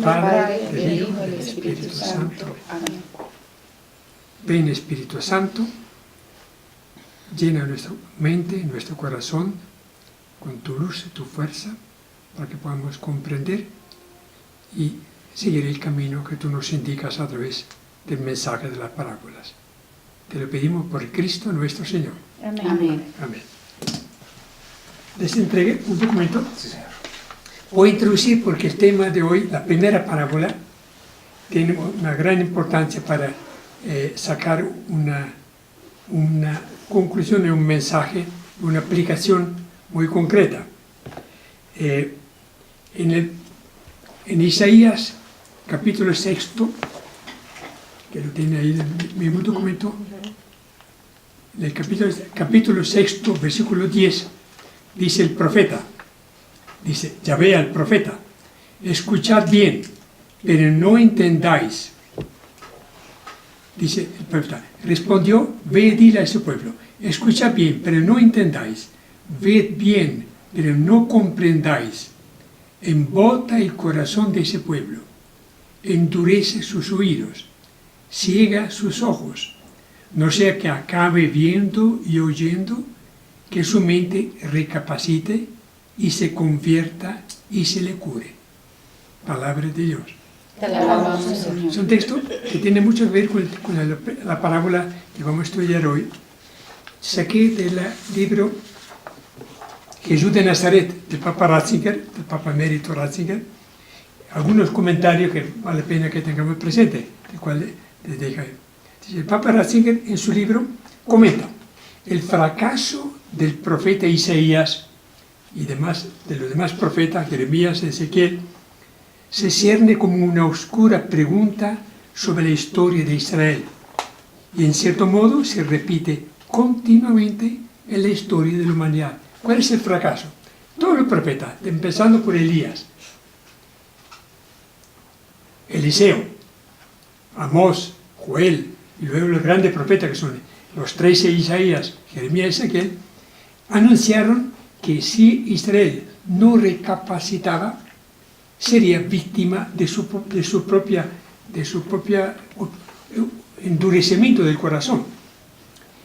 Padre, del Hijo y del Espíritu Santo. Amén. Ven, Espíritu Santo, llena nuestra mente, nuestro corazón, con tu luz y tu fuerza, para que podamos comprender y seguir el camino que tú nos indicas a través del mensaje de las parábolas. Te lo pedimos por Cristo nuestro Señor. Amén. Amén. Les entregué un documento. Sí, señor. Voy a introducir porque el tema de hoy, la primera parábola, tiene una gran importancia para sacar una conclusión y un mensaje, una aplicación muy concreta. En Isaías, capítulo 6, que lo tiene ahí en el mismo documento, en el capítulo 6, versículo 10, dice el profeta, dice Yahvé al profeta: escuchad bien, pero no entendáis. Dice el profeta, respondió: ve y dile a ese pueblo, escuchad bien, pero no entendáis, ved bien, pero no comprendáis. Embota el corazón de ese pueblo, endurece sus oídos, ciega sus ojos, no sea que acabe viendo y oyendo, que su mente recapacite y se convierta y se le cure. Palabra de Dios. Te alabamos, Señor. Es un texto que tiene mucho que ver con la parábola que vamos a estudiar hoy. Saqué del libro Jesús de Nazaret, del Papa Ratzinger, del Papa Emérito Ratzinger, algunos comentarios que vale la pena que tengamos presente, el cual les deja. El Papa Ratzinger en su libro comenta: el fracaso del profeta Isaías y de los demás profetas, Jeremías, Ezequiel, se cierne como una oscura pregunta sobre la historia de Israel y en cierto modo se repite continuamente en la historia de la humanidad. ¿Cuál es el fracaso? Todos los profetas, empezando por Elías, Eliseo, Amós, Joel, y luego los grandes profetas que son los 13 Isaías, Jeremías y Ezequiel, anunciaron que si Israel no recapacitaba, sería víctima de su propia endurecimiento del corazón.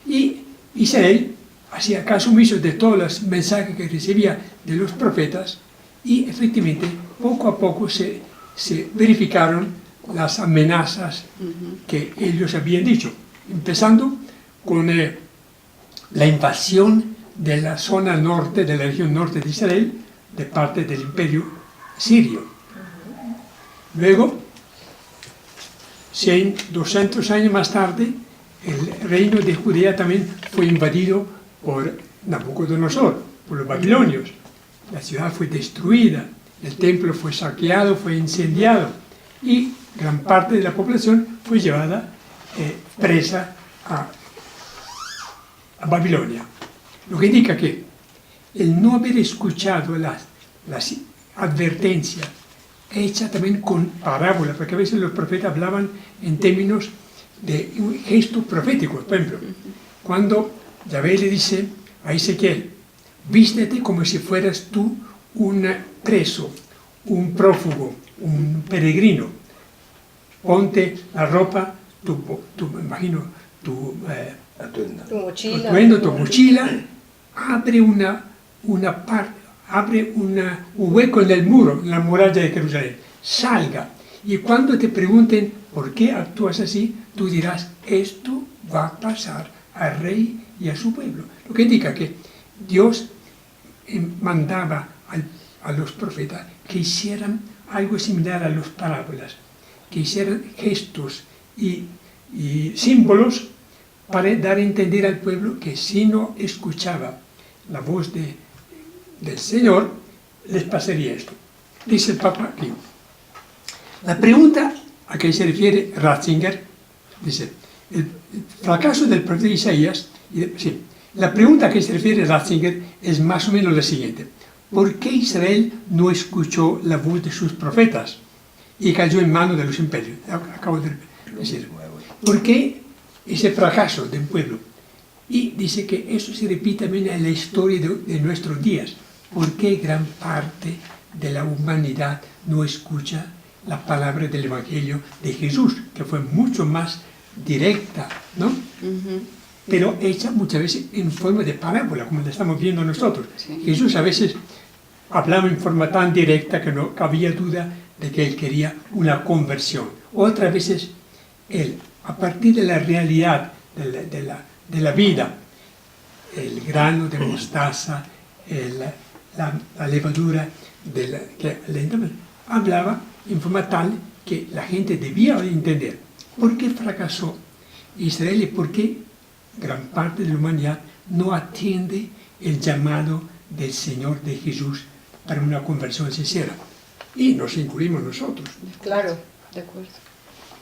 Y Israel hacía caso omiso de todos los mensajes que recibía de los profetas y efectivamente poco a poco se verificaron las amenazas que ellos habían dicho, empezando con la invasión de la zona norte, de la región norte de Israel, de parte del imperio sirio. Luego, 200 años más tarde, el reino de Judea también fue invadido por Nabucodonosor, por los babilonios. La ciudad fue destruida, el templo fue saqueado, fue incendiado y gran parte de la población fue llevada presa a Babilonia. Lo que indica que el no haber escuchado las advertencias hechas también con parábolas, porque a veces los profetas hablaban en términos de un gesto profético. Por ejemplo, cuando Yahvé le dice a Ezequiel: vístete como si fueras tú un preso, un prófugo, un peregrino, ponte la ropa, tu mochila, abre un hueco en el muro, en la muralla de Jerusalén, salga, y cuando te pregunten por qué actúas así, tú dirás: esto va a pasar al rey y a su pueblo. Lo que indica que Dios mandaba a los profetas que hicieran algo similar a las parábolas, que hicieran gestos y símbolos para dar a entender al pueblo que si no escuchaba la voz del Señor, les pasaría esto. Dice el Papa aquí. La pregunta a que se refiere Ratzinger, dice, el fracaso del profeta Isaías, la pregunta a que se refiere Ratzinger es más o menos la siguiente: ¿por qué Israel no escuchó la voz de sus profetas y cayó en manos de los imperios? Acabo de decir. ¿Por qué ese fracaso de un pueblo? Y dice que eso se repite también en la historia de nuestros días. ¿Por qué gran parte de la humanidad no escucha la palabra del Evangelio de Jesús, que fue mucho más directa, ¿no? Pero hecha muchas veces en forma de parábola, como la estamos viendo nosotros. Sí. Jesús a veces hablaba en forma tan directa que no cabía duda de que él quería una conversión. Otras veces él, a partir de la realidad de la vida, el grano de mostaza, la levadura, hablaba en forma tal que la gente debía entender por qué fracasó Israel y por qué gran parte de la humanidad no atiende el llamado del Señor de Jesús para una conversión sincera. Y nos incluimos nosotros. Claro, de acuerdo.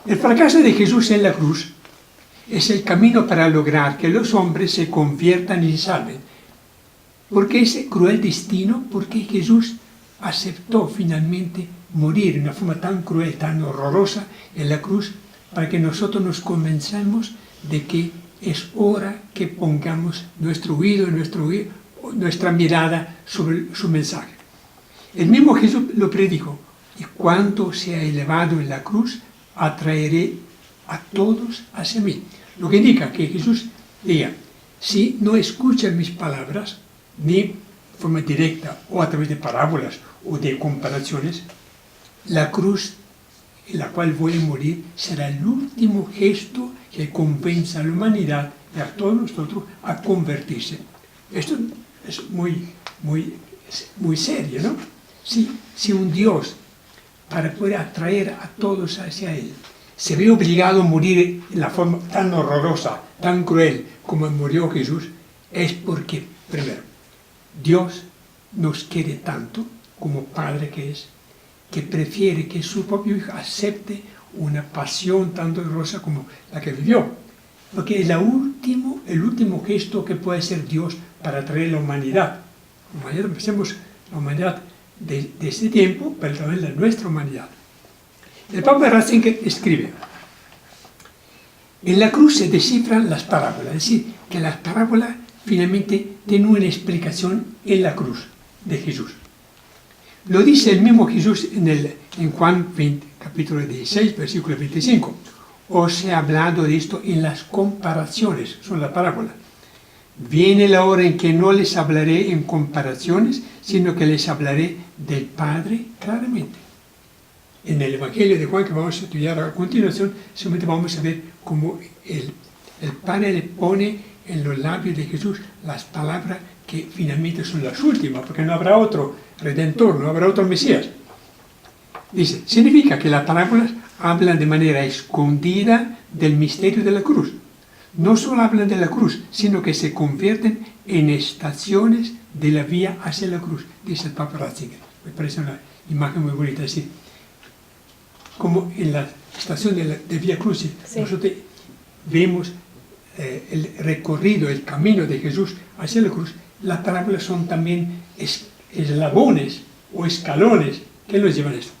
El fracaso de Jesús en la cruz es el camino para lograr que los hombres se conviertan y se salven. ¿Por qué ese cruel destino? Porque Jesús aceptó finalmente morir de una forma tan cruel, tan horrorosa en la cruz, para que nosotros nos convenzamos de que es hora que pongamos nuestro oído, nuestra mirada sobre su mensaje. El mismo Jesús lo predijo: y cuando sea elevado en la cruz, atraeré a todos hacia mí. Lo que indica que Jesús diga: si no escuchan mis palabras, ni de forma directa o a través de parábolas o de comparaciones, la cruz en la cual voy a morir será el último gesto que convenza a la humanidad y a todos nosotros a convertirse. Esto es muy serio, ¿no? Si un Dios, para poder atraer a todos hacia Él, se ve obligado a morir en la forma tan horrorosa, tan cruel como murió Jesús, es porque, primero, Dios nos quiere tanto como Padre que es, que prefiere que su propio Hijo acepte una pasión tan dolorosa como la que vivió. Porque es el último gesto que puede hacer Dios para atraer a la humanidad. Pensemos la humanidad de este tiempo, pero también de nuestra humanidad. El Papa Ratzinger escribe: en la cruz se descifran las parábolas, es decir, que las parábolas finalmente tienen una explicación en la cruz de Jesús. Lo dice el mismo Jesús en Juan 20, capítulo 16, versículo 25. Os he hablado de esto en las comparaciones, son las parábolas. Viene la hora en que no les hablaré en comparaciones, sino que les hablaré del Padre claramente. En el Evangelio de Juan, que vamos a estudiar a continuación, solamente vamos a ver cómo el Padre le pone en los labios de Jesús las palabras que finalmente son las últimas, porque no habrá otro Redentor, no habrá otro Mesías. Dice, significa que las parábolas hablan de manera escondida del misterio de la cruz. No solo hablan de la cruz, sino que se convierten en estaciones de la vía hacia la cruz, dice el Papa Ratzinger. Me parece una imagen muy bonita, es decir, como en la estación de Vía Crucis, sí, nosotros vemos el recorrido, el camino de Jesús hacia la cruz. Las parábolas son también eslabones o escalones que nos llevan a esto.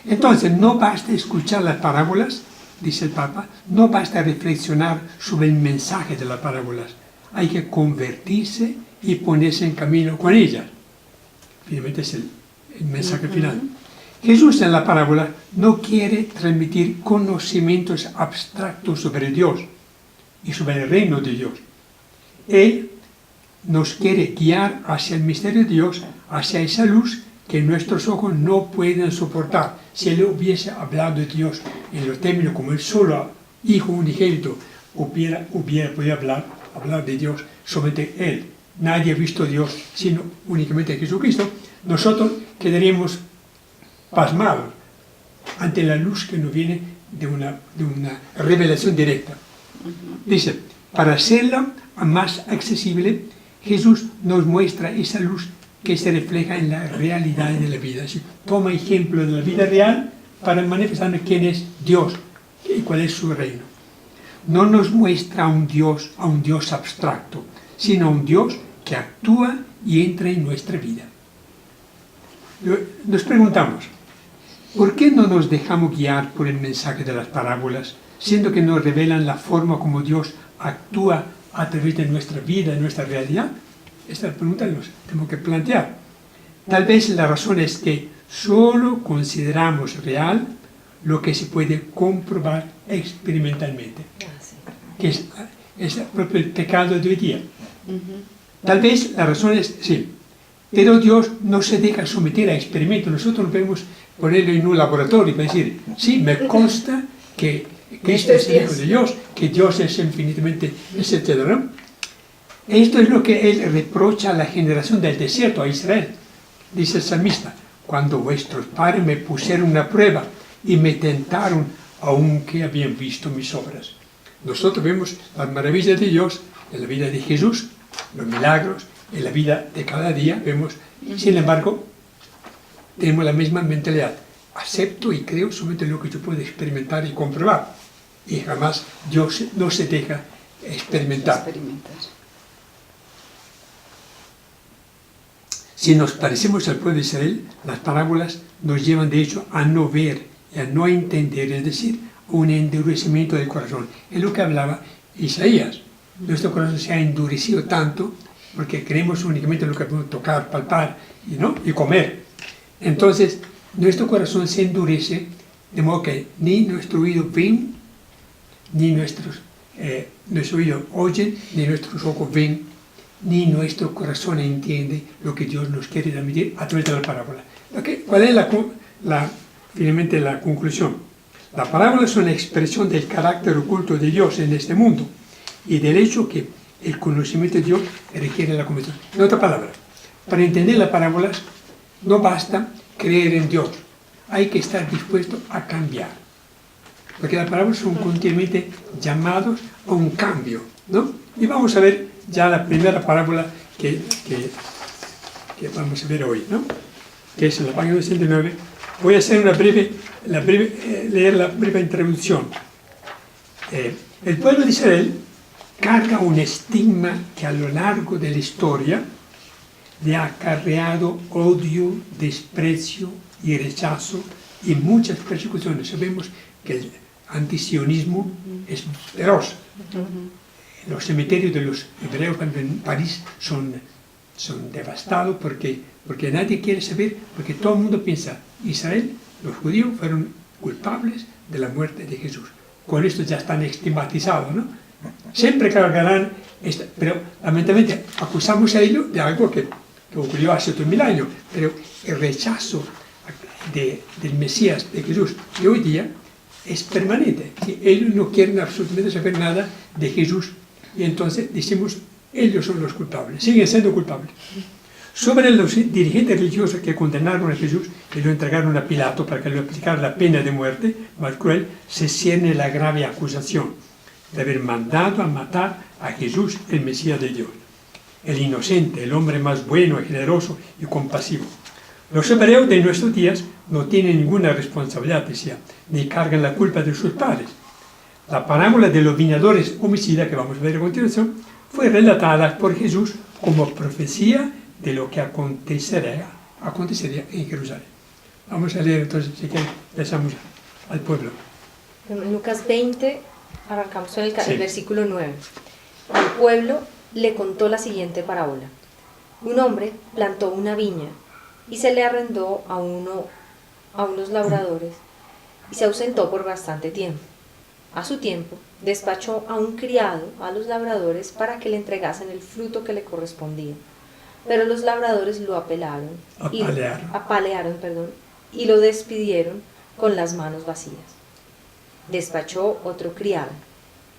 Entonces, no basta escuchar las parábolas, dice el Papa, no basta reflexionar sobre el mensaje de las parábolas. Hay que convertirse y ponerse en camino con ellas. Finalmente es el mensaje final. Jesús en la parábola no quiere transmitir conocimientos abstractos sobre Dios y sobre el reino de Dios. Él nos quiere guiar hacia el misterio de Dios, hacia esa luz que nuestros ojos no pueden soportar. Si Él hubiese hablado de Dios en los términos como el solo Hijo unigénito hubiera podido hablar de Dios, solamente Él. Nadie ha visto a Dios sino únicamente a Jesucristo. Nosotros quedaríamos pasmados ante la luz que nos viene de una revelación directa. Dice, para hacerla más accesible, Jesús nos muestra esa luz que se refleja en la realidad de la vida. Así, toma ejemplo de la vida real para manifestarnos quién es Dios y cuál es su reino. No nos muestra a un Dios abstracto, sino a un Dios que actúa y entra en nuestra vida. Nos preguntamos, ¿por qué no nos dejamos guiar por el mensaje de las parábolas, siendo que nos revelan la forma como Dios actúa a través de nuestra vida, de nuestra realidad? Esta pregunta nos tenemos que plantear. Tal vez la razón es que solo consideramos real lo que se puede comprobar experimentalmente, que es propio el pecado de hoy día. Tal vez la razón es, sí, pero Dios no se deja someter a experimentos. Nosotros no podemos ponerlo en un laboratorio para decir, sí, me consta que Cristo es el Hijo de Dios, que Dios es infinitamente, etc., ¿no? Esto es lo que Él reprocha a la generación del desierto, a Israel. Dice el salmista, cuando vuestros padres me pusieron una prueba y me tentaron, aunque habían visto mis obras. Nosotros vemos las maravillas de Dios en la vida de Jesús, los milagros, en la vida de cada día, vemos, sin embargo, tenemos la misma mentalidad. Acepto y creo solamente lo que yo puedo experimentar y comprobar. Y jamás Dios no se deja experimentar. Si nos parecemos al pueblo de Israel, las parábolas nos llevan de hecho a no ver y a no entender, es decir, un endurecimiento del corazón. Es lo que hablaba Isaías. Nuestro corazón se ha endurecido tanto porque creemos únicamente en lo que podemos tocar, palpar y comer. Entonces, nuestro corazón se endurece de modo que ni nuestro oído ven, ni nuestro oído oyen, ni nuestros ojos ven, ni nuestro corazón entiende lo que Dios nos quiere transmitir a través de la parábola. ¿Cuál es finalmente la conclusión? La parábola es una expresión del carácter oculto de Dios en este mundo y del hecho que el conocimiento de Dios requiere la conversión. En otra palabra, para entender las parábolas no basta creer en Dios, hay que estar dispuesto a cambiar. Porque las parábolas son continuamente llamados a un cambio, ¿no? Y vamos a ver ya la primera parábola que vamos a ver hoy, ¿no? Que es en la página 69. Voy a hacer leer la breve introducción. El pueblo de Israel carga un estigma que a lo largo de la historia le ha acarreado odio, desprecio y rechazo y muchas persecuciones. Sabemos que el antisionismo es feroz. Los cementerios de los hebreos en París son devastados porque nadie quiere saber, porque todo el mundo piensa, Israel, los judíos fueron culpables de la muerte de Jesús. Con esto ya están estigmatizados, ¿no? Siempre cargarán, pero lamentablemente acusamos a ellos de algo que ocurrió hace 2000 años, pero el rechazo del Mesías, de Jesús, de hoy día es permanente. Ellos no quieren absolutamente saber nada de Jesús y entonces decimos, ellos son los culpables, siguen siendo culpables. Sobre los dirigentes religiosos que condenaron a Jesús y lo entregaron a Pilato para que le aplicara la pena de muerte más cruel, se cierne la grave acusación de haber mandado a matar a Jesús, el Mesías de Dios, el inocente, el hombre más bueno, generoso y compasivo. Los hebreos de nuestros días no tienen ninguna responsabilidad, decía, ni cargan la culpa de sus padres. La parábola de los viñadores homicidas, que vamos a ver a continuación, fue relatada por Jesús como profecía de lo que acontecería en Jerusalén. Vamos a leer entonces, si quieren, empezamos al pueblo. En Lucas 20, arrancamos en el versículo 9. Al pueblo le contó la siguiente parábola. Un hombre plantó una viña y se le arrendó a unos labradores y se ausentó por bastante tiempo. A su tiempo, despachó a un criado a los labradores para que le entregasen el fruto que le correspondía. Pero los labradores lo apalearon y lo despidieron con las manos vacías. Despachó otro criado,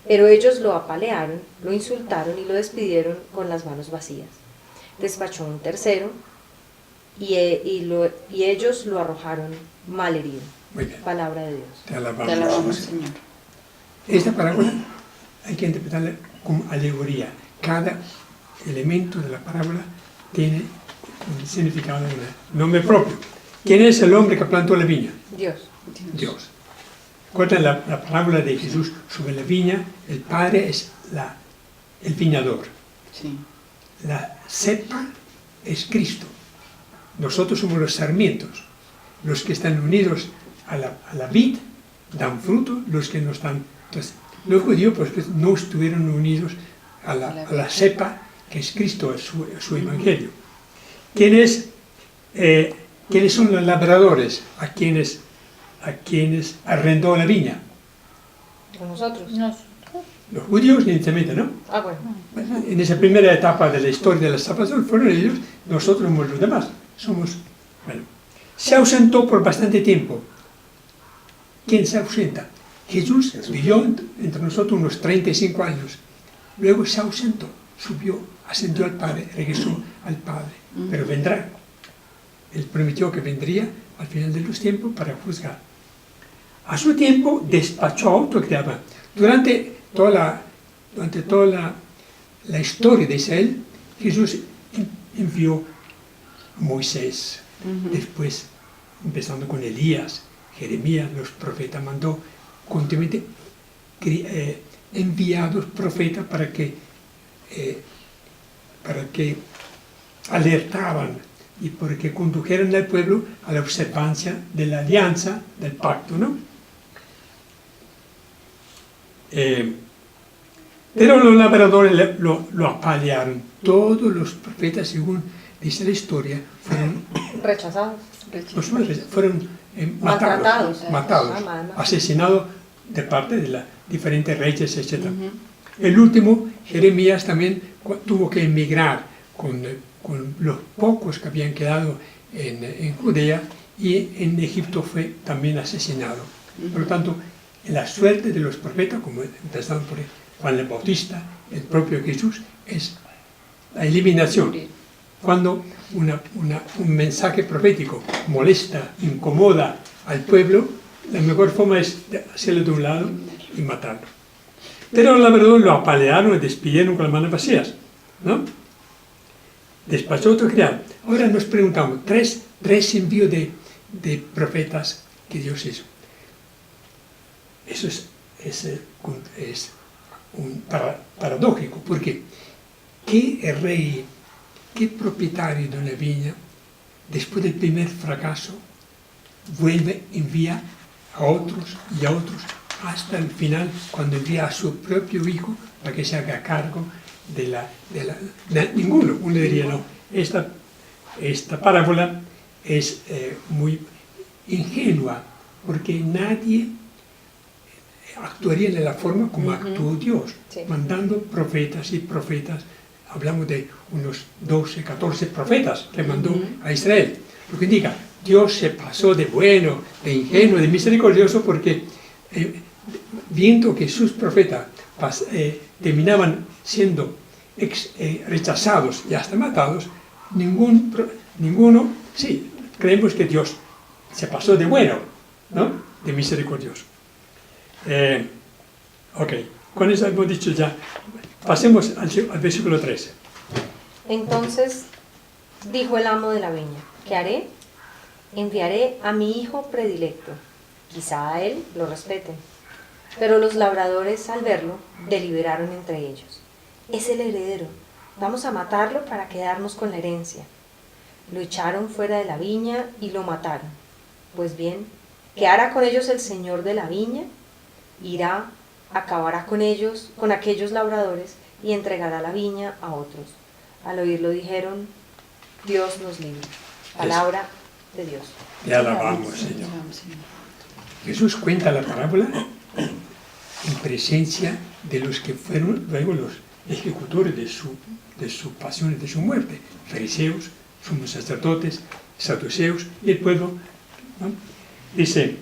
pero ellos lo apalearon, lo insultaron y lo despidieron con las manos vacías. Despachó un tercero y ellos lo arrojaron malherido. Palabra de Dios. Te alabamos, Te alabamos, Señor. Esta parábola hay que interpretarla como alegoría. Cada elemento de la parábola tiene un significado, un nombre propio. ¿Quién es el hombre que plantó la viña? Dios. Cuenta la parábola de Jesús sobre la viña. El Padre es el viñador. Sí. La cepa es Cristo. Nosotros somos los sarmientos. Los que están unidos a la vid dan fruto, los que no están. Entonces, los judíos pues, no estuvieron unidos a la cepa que es Cristo, es su evangelio. ¿Quiénes son los labradores a quienes a quienes arrendó la viña. Con nosotros. Los judíos inicialmente, ¿no? Ah, bueno. En esa primera etapa de la historia de la salvación fueron ellos, nosotros somos los demás. Somos, bueno. Se ausentó por bastante tiempo. ¿Quién se ausenta? Jesús vivió entre nosotros unos 35 años. Luego se ausentó, subió, ascendió al Padre, regresó al Padre. Pero vendrá. Él prometió que vendría al final de los tiempos para juzgar. A su tiempo despachó a otro que daba. Durante toda la historia de Israel, Jesús envió a Moisés. Después, empezando con Elías, Jeremías, los profetas, mandó continuamente enviados profetas para que alertaban y para que condujeran al pueblo a la observancia de la alianza, del pacto, ¿no? Pero los labradores lo apalearon. Todos los profetas, según dice la historia, fueron Rechazados. fueron matados, Maltratados. asesinados de parte de los diferentes reyes, etc. El último, Jeremías, también tuvo que emigrar con los pocos que habían quedado en Judea, y en Egipto fue también asesinado. Por lo tanto, la suerte de los profetas, como empezando por Juan el Bautista, el propio Jesús, es la eliminación. Cuando un mensaje profético molesta, incomoda al pueblo, la mejor forma es hacerlo de un lado y matarlo. Pero la verdad lo apalearon y despidieron con las manos vacías, ¿no? Despachó otro criado. Ahora nos preguntamos, tres envíos de profetas que Dios hizo. Eso es un paradójico, porque ¿qué rey, qué propietario de una viña, después del primer fracaso, vuelve, envía a otros y a otros, hasta el final, cuando envía a su propio hijo para que se haga cargo de ninguno? Uno diría, no, esta parábola es muy ingenua, porque nadie actuaría de la forma como actuó Dios, mandando profetas y profetas. Hablamos de unos 12, 14 profetas que mandó a Israel. Lo que indica, Dios se pasó de bueno, de ingenuo, de misericordioso, porque viendo que sus profetas terminaban siendo rechazados y hasta matados, ninguno, sí, creemos que Dios se pasó de bueno, ¿no? De misericordioso. Ok, con eso hemos dicho ya. Pasemos al versículo 13. Entonces dijo el amo de la viña, ¿qué haré? Enviaré a mi hijo predilecto, quizá a él lo respeten. Pero los labradores, al verlo, deliberaron entre ellos, es el heredero, vamos a matarlo para quedarnos con la herencia. Lo echaron fuera de la viña y lo mataron. Pues bien, ¿qué hará con ellos el señor de la viña? Irá, acabará con ellos, con aquellos labradores, y entregará la viña a otros. Al oírlo dijeron, Dios nos libre. Palabra de Dios. Te alabamos, Señor. Jesús cuenta la parábola en presencia de los que fueron luego los ejecutores de su pasión y de su muerte, fariseos, sumos sacerdotes, saduceos y el pueblo, ¿no? Dice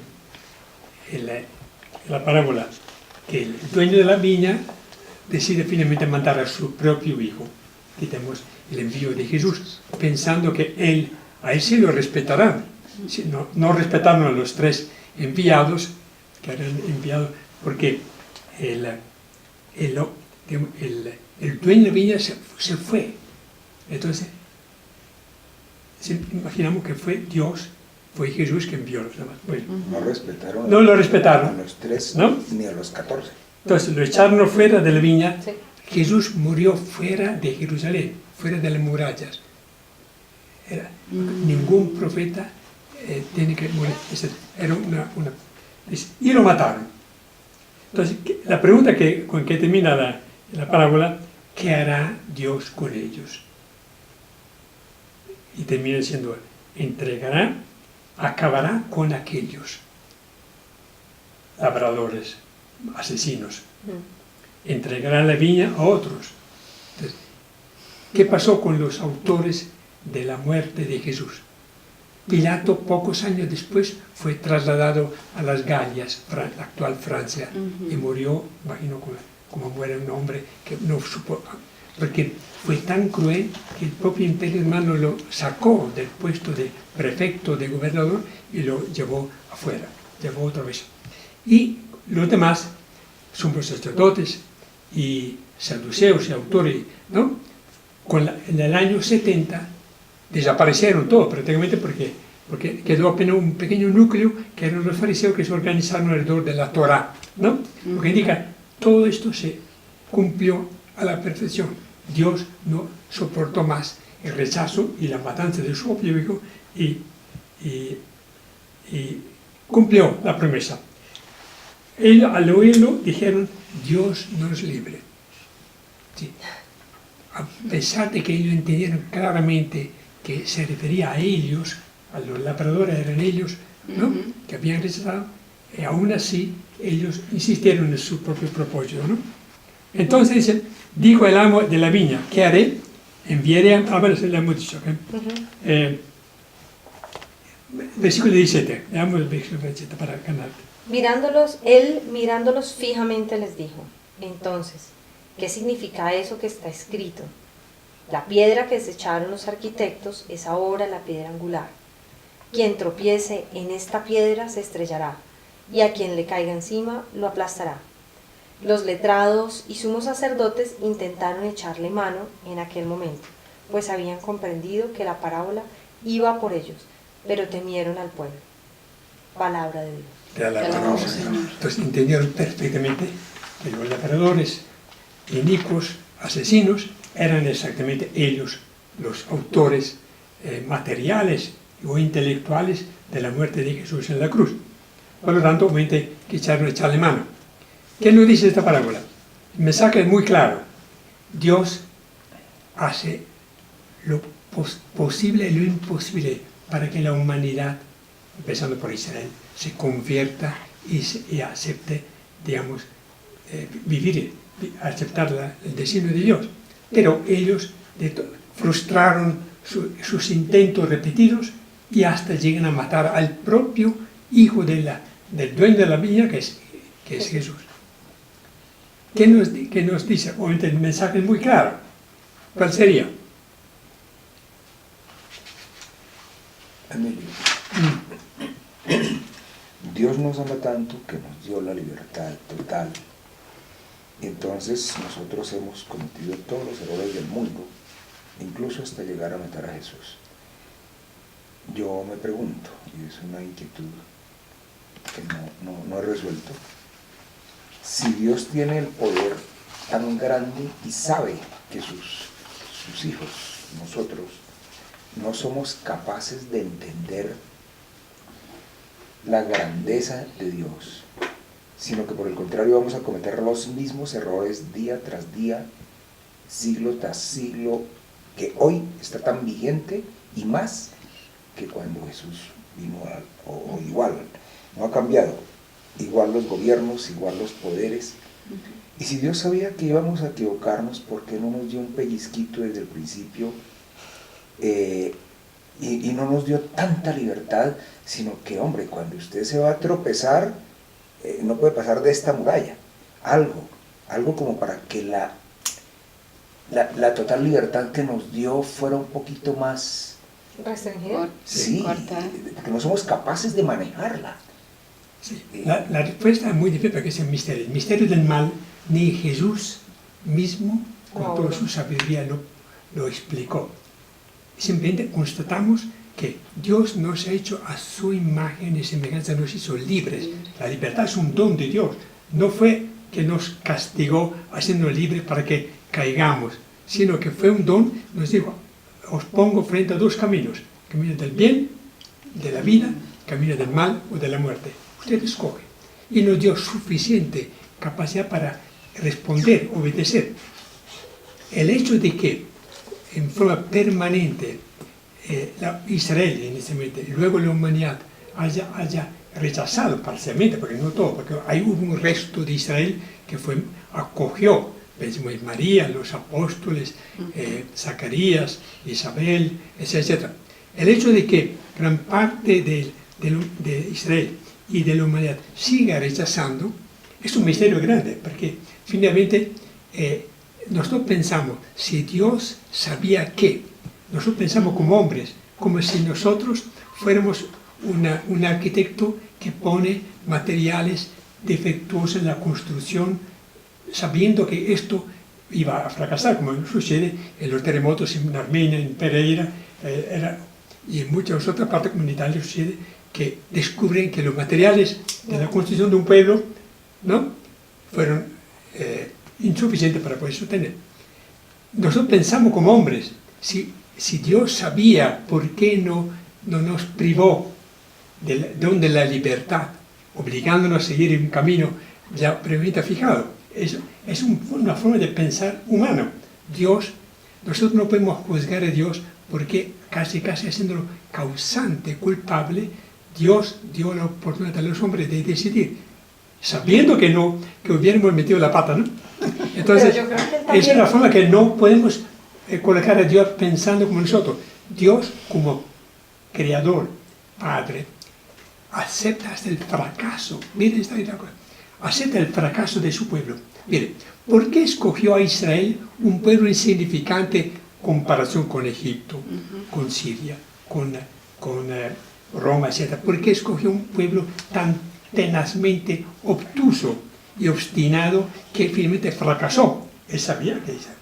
la parábola que el dueño de la viña decide finalmente mandar a su propio hijo. Aquí tenemos el envío de Jesús, pensando que a él sí lo respetarán. No respetaron a los tres enviados que eran enviados, porque el dueño de la viña se fue. Entonces, imaginamos que fue Dios, fue Jesús que envió a los demás. Bueno, no lo respetaron. A los tres, ¿no? Ni a los 14. Entonces lo echaron fuera de la viña. Sí. Jesús murió fuera de Jerusalén, fuera de las murallas. Ningún profeta tiene que morir. Era y lo mataron. Entonces, la pregunta con que termina la parábola, ¿qué hará Dios con ellos? Y termina diciendo, entregará, acabará con aquellos. labradores, asesinos. Entregarán la viña a otros. Entonces, ¿qué pasó con los autores de la muerte de Jesús? Pilato, pocos años después, fue trasladado a las Galias, la actual Francia, y murió, imagino, como muere un hombre que no supo, porque fue tan cruel que el propio Imperio Romano lo sacó del puesto de prefecto, de gobernador, y lo llevó afuera, llevó otra vez. Y los demás, sumos sacerdotes y saduceos y autores, ¿no? En el año 70 desaparecieron todos prácticamente porque quedó apenas un pequeño núcleo que eran los fariseos que se organizaron alrededor de la Torá, ¿no? Lo que indica, todo esto se cumplió a la perfección. Dios no soportó más el rechazo y la matanza de su propio hijo y cumplió la promesa. Ellos, al oírlo, dijeron, Dios nos libre. Sí. A pesar de que ellos entendieron claramente que se refería a ellos, a los labradores eran ellos, ¿no? Que habían rechazado, y aún así ellos insistieron en su propio propósito, ¿no? Entonces dice, dijo el amo de la viña, ¿qué haré? Enviaré a... bueno, se le hemos dicho, versículo 17, leamos el versículo 17 para ganar. Mirándolos fijamente les dijo, entonces, ¿qué significa eso que está escrito? La piedra que desecharon los arquitectos es ahora la piedra angular. Quien tropiece en esta piedra se estrellará, y a quien le caiga encima lo aplastará. Los letrados y sumos sacerdotes intentaron echarle mano en aquel momento, pues habían comprendido que la parábola iba por ellos, pero temieron al pueblo. Palabra de Dios. Te alabamos, Señor. Entonces entendieron perfectamente que los labradores, inicuos, asesinos, eran exactamente ellos los autores materiales o intelectuales de la muerte de Jesús en la cruz. Por lo tanto, obviamente, que echarle mano. ¿Qué nos dice esta parábola? El mensaje es muy claro. Dios hace lo posible y lo imposible para que la humanidad, empezando por Israel, se convierta y acepte, digamos, aceptar el destino de Dios. Pero ellos frustraron sus intentos repetidos y hasta llegan a matar al propio hijo del dueño de la viña, que es Jesús. ¿Qué nos dice? Obviamente el mensaje es muy claro. ¿Cuál sería? Emilio, Dios nos ama tanto que nos dio la libertad total. Entonces nosotros hemos cometido todos los errores del mundo, incluso hasta llegar a matar a Jesús. Yo me pregunto, y es una inquietud que no he resuelto, si Dios tiene el poder tan grande y sabe que sus hijos, nosotros, no somos capaces de entender la grandeza de Dios, sino que por el contrario vamos a cometer los mismos errores día tras día, siglo tras siglo, que hoy está tan vigente y más que cuando Jesús vino, o igual, no ha cambiado, igual los gobiernos, igual los poderes. Y si Dios sabía que íbamos a equivocarnos, ¿por qué no nos dio un pellizquito desde el principio? Y no nos dio tanta libertad, sino que, hombre, cuando usted se va a tropezar, no puede pasar de esta muralla. Algo como para que la total libertad que nos dio fuera un poquito más restringida. Sí, que no somos capaces de manejarla. Sí. La respuesta es muy difícil porque es el misterio del mal. Ni Jesús mismo, con toda su sabiduría, lo explicó. Simplemente constatamos que Dios nos ha hecho a su imagen y semejanza, nos hizo libres. La libertad es un don de Dios. No fue que nos castigó haciéndonos libres para que caigamos, sino que fue un don. Nos dijo, os pongo frente a dos caminos: camino del bien, de la vida, camino del mal o de la muerte. Usted escoge. Y nos dio suficiente capacidad para responder, obedecer. El hecho de que en forma permanente Israel en este momento y luego la humanidad haya rechazado parcialmente, porque no todo, porque hay un resto de Israel que acogió, pensemos en María, los apóstoles, Zacarías, Isabel, etc. El hecho de que gran parte de Israel y de la humanidad siga rechazando es un misterio grande, porque finalmente nosotros pensamos, si Dios sabía que, nosotros pensamos como hombres, como si nosotros fuéramos un arquitecto que pone materiales defectuosos en la construcción, sabiendo que esto iba a fracasar, como sucede en los terremotos en Armenia, en Pereira, y en muchas otras partes comunitarias sucede que descubren que los materiales de la construcción de un pueblo, ¿no?, fueron insuficientes para poder sostener. Nosotros pensamos como hombres, si Dios sabía por qué no nos privó de la libertad, obligándonos a seguir un camino ya previamente fijado. Es una forma de pensar humano. Nosotros no podemos juzgar a Dios porque casi haciéndolo causante, culpable, Dios dio la oportunidad a los hombres de decidir, sabiendo que hubiéramos metido la pata, ¿no? Entonces, es una forma que no podemos colocar a Dios pensando como nosotros. Dios, como creador, Padre, acepta hasta el fracaso. Miren esta cosa. Acepta el fracaso de su pueblo. Miren, ¿por qué escogió a Israel, un pueblo insignificante en comparación con Egipto, con Siria, con Roma, etc.? ¿Por qué escogió un pueblo tan tenazmente obtuso y obstinado que finalmente fracasó? Él sabía que Israel.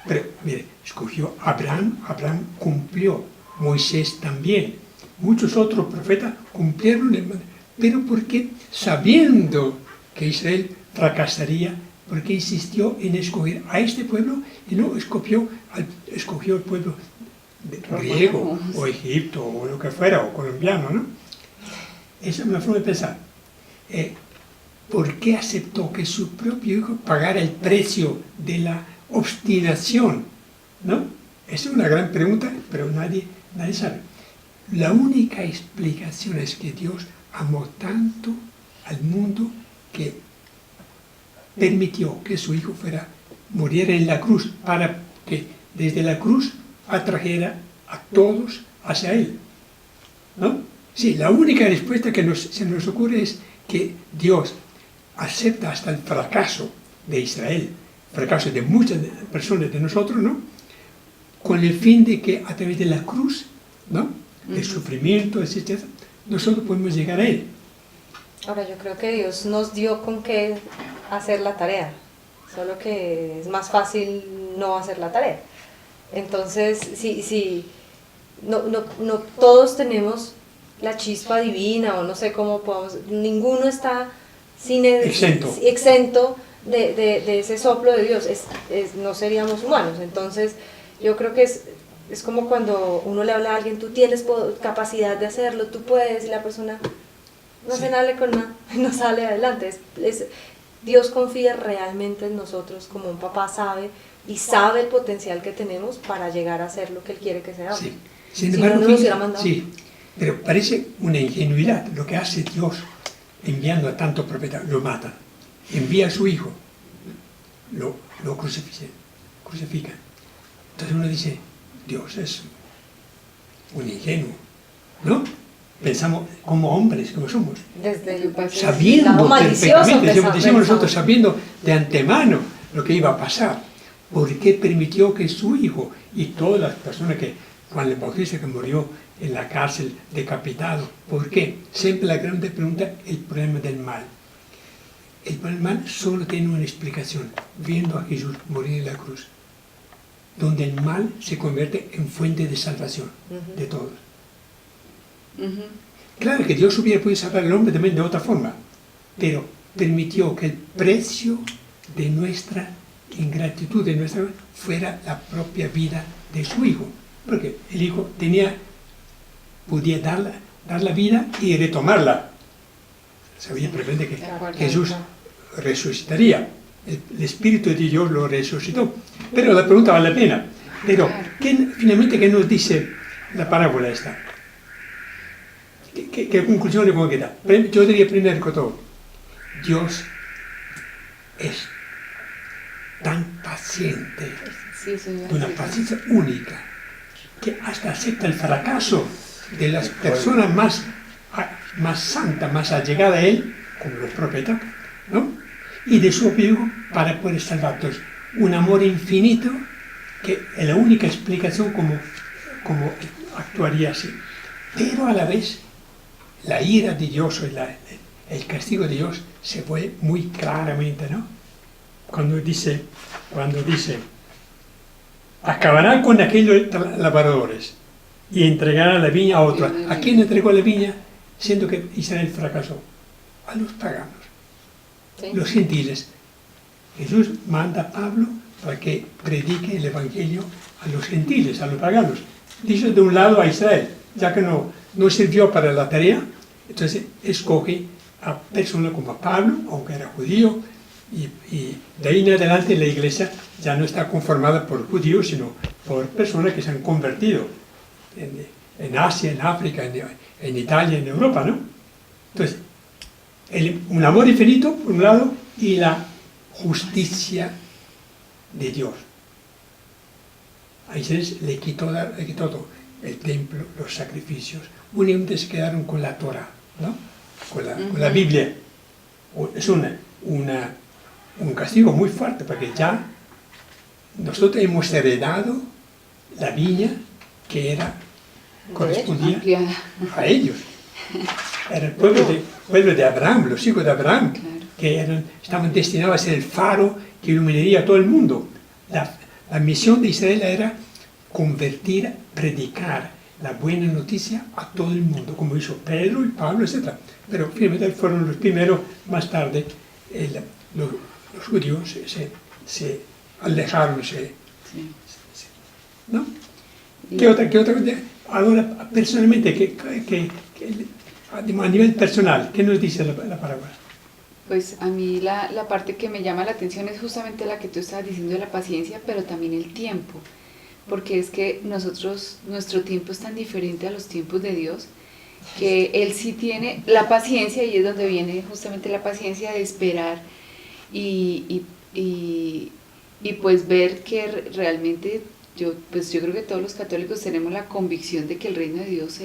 Pero, mire, escogió a Abraham cumplió, Moisés también, muchos otros profetas cumplieron, pero porque sabiendo que Israel fracasaría, porque insistió en escoger a este pueblo y no escogió el pueblo griego o Egipto o lo que fuera, o colombiano, ¿no? Esa es una forma de pensar. ¿Por qué aceptó que su propio hijo pagara el precio de la obstinación? ¿No? Esa es una gran pregunta, pero nadie sabe. La única explicación es que Dios amó tanto al mundo que permitió que su hijo muriera en la cruz, para que desde la cruz atrajera a todos hacia él, ¿no? Sí, la única respuesta que se nos ocurre es que Dios acepta hasta el fracaso de Israel, fracaso de muchas personas de nosotros, ¿no?, con el fin de que a través de la cruz, ¿no?, del sufrimiento, etc., nosotros podemos llegar a él. Ahora, yo creo que Dios nos dio con qué hacer la tarea, solo que es más fácil no hacer la tarea. Entonces, no todos tenemos la chispa divina, o no sé cómo ninguno está exento de ese soplo de Dios, no seríamos humanos. Entonces, yo creo que es como cuando uno le habla a alguien, tú tienes capacidad de hacerlo, tú puedes, y la persona no hace nada con nada, no sale adelante. Dios confía realmente en nosotros, como un papá sabe el potencial que tenemos para llegar a hacer lo que Él quiere que seamos. Sí. Sin embargo, no nos hubiera mandado. Sí, pero parece una ingenuidad lo que hace Dios enviando a tantos profetas. Lo mata, envía a su hijo, lo crucifica. Entonces uno dice, Dios es un ingenuo, ¿no? Pensamos como hombres, como somos, sabiendo perfectamente, decimos nosotros, sabiendo de antemano lo que iba a pasar. ¿Por qué permitió que su hijo y todas las personas que Juan el Bautista, que murió en la cárcel decapitado? ¿Por qué? Siempre la grande pregunta, el problema del mal. El mal solo tiene una explicación, viendo a Jesús morir en la cruz, donde el mal se convierte en fuente de salvación de todos. Claro que Dios hubiera podido salvar al hombre también de otra forma, pero permitió que el precio de nuestra ingratitud, fuera la propia vida de su hijo, porque el hijo podía dar la vida y retomarla. Sabía perfectamente que Jesús resucitaría, el Espíritu de Dios lo resucitó, pero la pregunta vale la pena. Pero finalmente, ¿qué nos dice la parábola esta? ¿Qué conclusión le puedo dar? Yo diría primero que todo, Dios es tan paciente, Sí, eso iba a de una decir. paciencia única, que hasta acepta el fracaso de las personas más santas, más allegadas a Él, como los profetas, ¿no? Y de su amigo para poder salvarlos. Un amor infinito que es la única explicación como actuaría así. Pero a la vez, la ira de Dios o el castigo de Dios se ve muy claramente, ¿no? Cuando dice, acabará con aquellos labradores y entregará la viña a otro. ¿A quién entregó la viña? Siendo que Israel fracasó. A los paganos, Sí. los gentiles. Jesús manda a Pablo para que predique el Evangelio a los gentiles, a los paganos. Dice de un lado a Israel, ya que no sirvió para la tarea, entonces escoge a personas como a Pablo, aunque era judío, y de ahí en adelante la iglesia ya no está conformada por judíos, sino por personas que se han convertido en Asia, en África, en Italia, en Europa, ¿no? Entonces, un amor infinito, por un lado, y la justicia de Dios. A Israel le quitó todo, el templo, los sacrificios. Únicamente se quedaron con la Torah, ¿no? Con la Biblia. Es un castigo muy fuerte, porque ya nosotros hemos heredado la viña que correspondía Ampliada. a ellos. Era el pueblo de Abraham, los hijos de Abraham, Claro. que estaban destinados a ser el faro que iluminaría a todo el mundo. La misión de Israel era convertir, predicar la buena noticia a todo el mundo, como hizo Pedro y Pablo, etc. Pero finalmente fueron los primeros, más tarde los judíos se alejaron, Sí. ¿no? ¿Qué otra? Ahora, personalmente, a nivel personal, ¿qué nos dice la parábola? Pues a mí la parte que me llama la atención es justamente la que tú estabas diciendo de la paciencia, pero también el tiempo, porque es que nuestro tiempo es tan diferente a los tiempos de Dios, que Él sí tiene la paciencia, y es donde viene justamente la paciencia de esperar y pues ver que realmente yo creo que todos los católicos tenemos la convicción de que el reino de Dios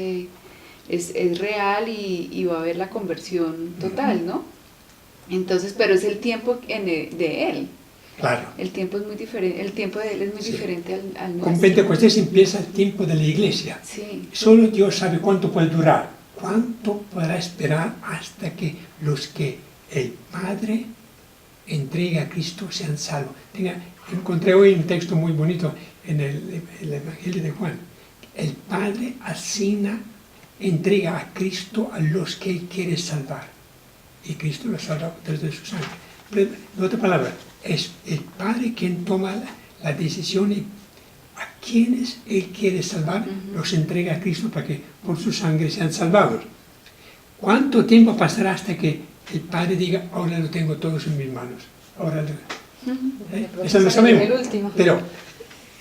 es real y va a haber la conversión total, ¿no? Entonces, pero es el tiempo de Él. Claro. El tiempo es muy diferente, el tiempo de Él es muy Sí. diferente al nuestro. Con Pentecostés empieza el tiempo de la iglesia. Sí, Solo Dios sabe cuánto puede durar, cuánto podrá esperar hasta que los que el Padre entrega a Cristo sean salvos. Encontré hoy un texto muy bonito en el Evangelio de Juan. El Padre entrega a Cristo a los que Él quiere salvar. Y Cristo los salva desde su sangre. Pero, en otra palabra, es el Padre quien toma la decisión y a quienes Él quiere salvar, los entrega a Cristo para que por su sangre sean salvados. ¿Cuánto tiempo pasará hasta que el Padre diga, ahora lo tengo todos en mis manos? Eso no sabemos. El último. Pero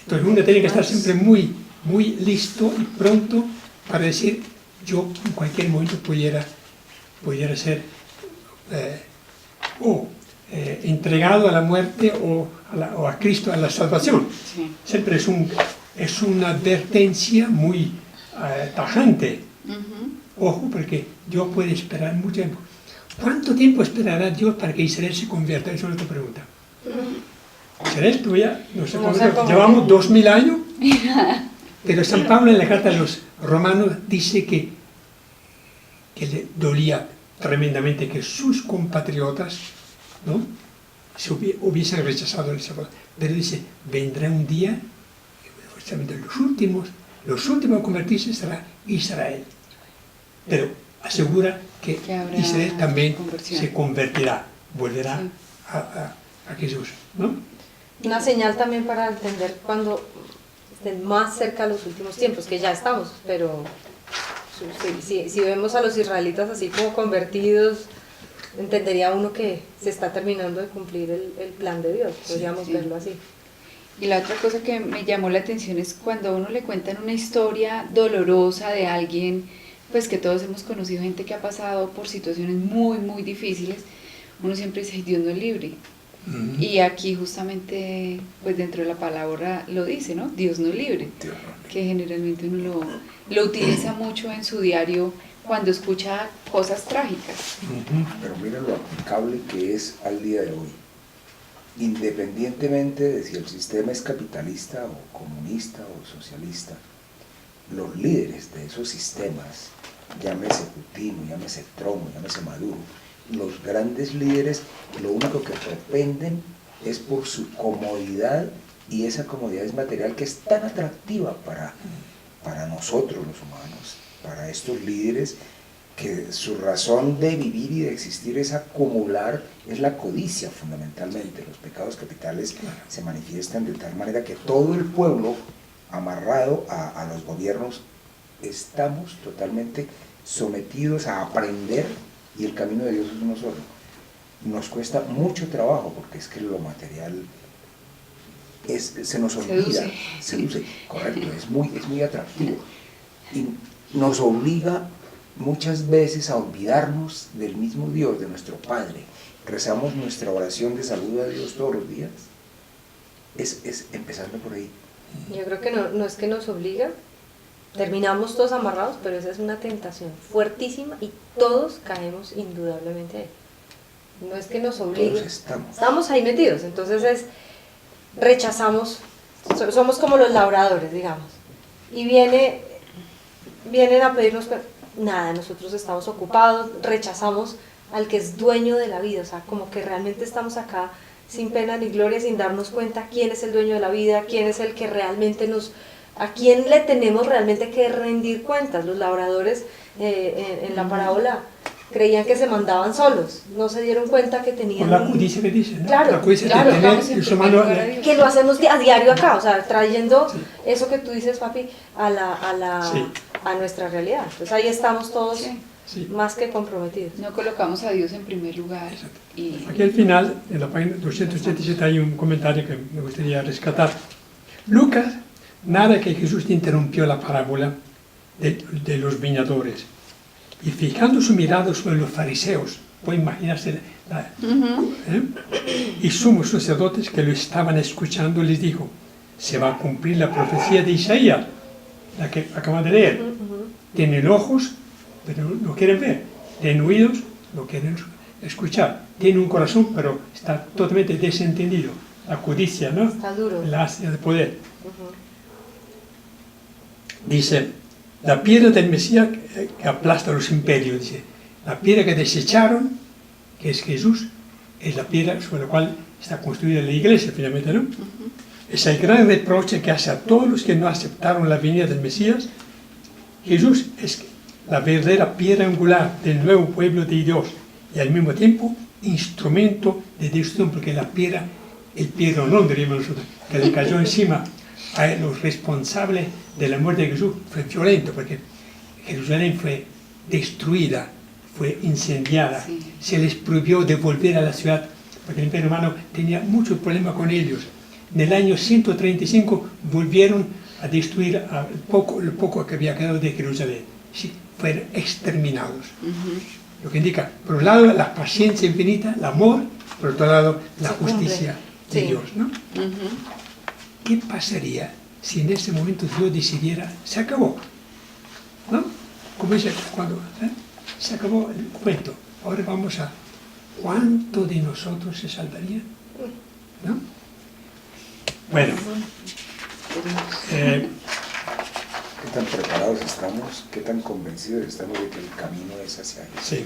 entonces uno tiene que estar siempre muy, muy listo y pronto para decir, yo en cualquier momento pudiera ser entregado a la muerte o a Cristo, a la salvación. sí. Siempre es una advertencia muy tajante. Ojo, porque Dios puede esperar mucho tiempo. ¿Cuánto tiempo esperará Dios para que Israel se convierta? Eso es otra pregunta. Israel todavía no se convirtió. Llevamos 2000 años, pero San Pablo en la carta a los romanos dice que le dolía tremendamente que sus compatriotas, ¿no?, se hubiesen rechazado el Salvador. Pero dice, vendrá un día, justamente los últimos a convertirse será Israel. Pero asegura que habrá Israel también conversión. se convertirá, volverá Sí. a Jesús, ¿no? Una señal también para entender cuando estén más cerca los últimos tiempos, que ya estamos, pero si vemos a los israelitas así como convertidos, entendería uno que se está terminando de cumplir el plan de Dios, podríamos sí. verlo así. Y la otra cosa que me llamó la atención es cuando a uno le cuentan una historia dolorosa de alguien pues que todos hemos conocido gente que ha pasado por situaciones muy, muy difíciles, uno siempre dice, "Ay, Dios nos libre". Y aquí justamente, pues dentro de la palabra lo dice, ¿no? Dios nos libre, Dios nos libre. que generalmente uno lo utiliza mucho en su diario cuando escucha cosas trágicas. Pero mira lo aplicable que es al día de hoy. Independientemente de si el sistema es capitalista o comunista o socialista, los líderes de esos sistemas, llámese Putin, llámese Trump, llámese Maduro, los grandes líderes lo único que propenden es por su comodidad, y esa comodidad es material que es tan atractiva para nosotros los humanos, para estos líderes, que su razón de vivir y de existir es acumular, es la codicia fundamentalmente. Los pecados capitales se manifiestan de tal manera que todo el pueblo, amarrado a los gobiernos, estamos totalmente sometidos a aprender, y el camino de Dios es uno solo. Nos cuesta mucho trabajo porque es que lo material se nos olvida, seduce, correcto, es muy atractivo, y nos obliga muchas veces a olvidarnos del mismo Dios, de nuestro Padre. Rezamos nuestra oración de saludo a Dios todos los días, es empezando por ahí. Yo creo que no es que nos obliga, terminamos todos amarrados, pero esa es una tentación fuertísima y todos caemos indudablemente ahí. No es que nos obligue, Todos estamos ahí metidos, entonces rechazamos, somos como los labradores, digamos, y vienen a pedirnos, nada, nosotros estamos ocupados, rechazamos al que es dueño de la vida, o sea, como que realmente estamos acá sin pena ni gloria, sin darnos cuenta quién es el dueño de la vida, quién es el que realmente a quién le tenemos realmente que rendir cuentas. Los labradores en la parábola creían que se mandaban solos, no se dieron cuenta que tenían... Con la codicia que dice, ¿no? Claro, la codicia claro, de tener estamos el ser humano, que lo hacemos a diario acá, o sea, trayendo Sí. eso que tú dices, papi, Sí. a nuestra realidad. Entonces ahí estamos todos Sí. más que comprometidos. No colocamos a Dios en primer lugar. Exacto. Y Aquí al final, en la página 287, hay un comentario que me gustaría rescatar. Lucas narra que Jesús interrumpió la parábola de los viñadores, y fijando su mirada sobre los fariseos, puede imaginarse y sumos sacerdotes que lo estaban escuchando, les dijo: se va a cumplir la profecía de Isaías, la que acaban de leer. Tienen ojos, pero no quieren ver; tienen oídos, no quieren escuchar; tienen un corazón, pero está totalmente desentendido. La codicia, ¿no? Está duro. La ansia de poder. Dice, la piedra del Mesías que aplasta los imperios, dice, la piedra que desecharon, que es Jesús, es la piedra sobre la cual está construida la iglesia, finalmente, ¿no? Es el gran reproche que hace a todos los que no aceptaron la venida del Mesías. Jesús es la verdadera piedra angular del nuevo pueblo de Dios, y al mismo tiempo instrumento de destrucción, porque la piedra, el piedronón, diríamos nosotros, que le cayó encima a los responsables de la muerte de Jesús, fue violento, porque Jerusalén fue destruida, fue incendiada, se les prohibió de volver a la ciudad, porque el Imperio Romano tenía muchos problemas con ellos. En el año 135 volvieron a destruir lo poco que había quedado de Jerusalén. Sí, fueron exterminados. Lo que indica, por un lado, la paciencia infinita, el amor; por otro lado, la justicia de Dios, ¿no? ¿Qué pasaría si en ese momento Dios decidiera, se acabó, ¿no? Como dice cuando se acabó el cuento, ahora vamos a, ¿cuánto de nosotros se salvaría? ¿No? Bueno, ¿Qué tan preparados estamos? ¿Qué tan convencidos estamos de que el camino es hacia Jesús? sí,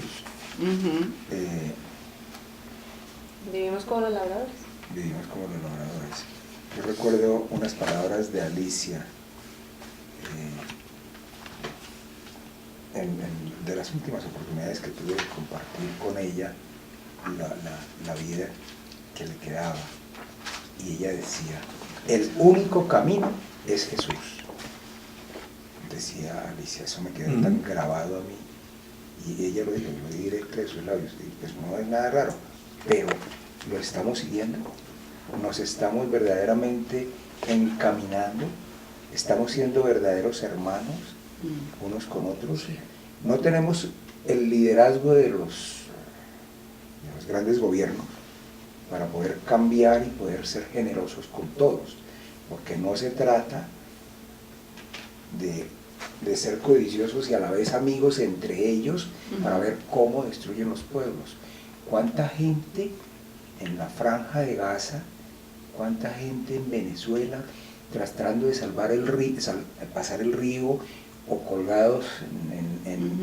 Vivimos como los labradores. Vivimos como los labradores. Yo recuerdo unas palabras de Alicia, de las últimas oportunidades que tuve de compartir con ella la vida que le quedaba, y ella decía, el único camino es Jesús. Decía Alicia, eso me quedó tan grabado a mí, y ella lo dijo directo de sus labios, y pues no es nada raro, pero lo estamos siguiendo, nos estamos verdaderamente encaminando, estamos siendo verdaderos hermanos unos con otros, No tenemos el liderazgo de los grandes gobiernos para poder cambiar y poder ser generosos con todos, porque no se trata de ser codiciosos y a la vez amigos entre ellos para ver cómo destruyen los pueblos. ¿Cuánta gente en la franja de Gaza, cuánta gente en Venezuela tratando de salvar el río, pasar el río, o colgados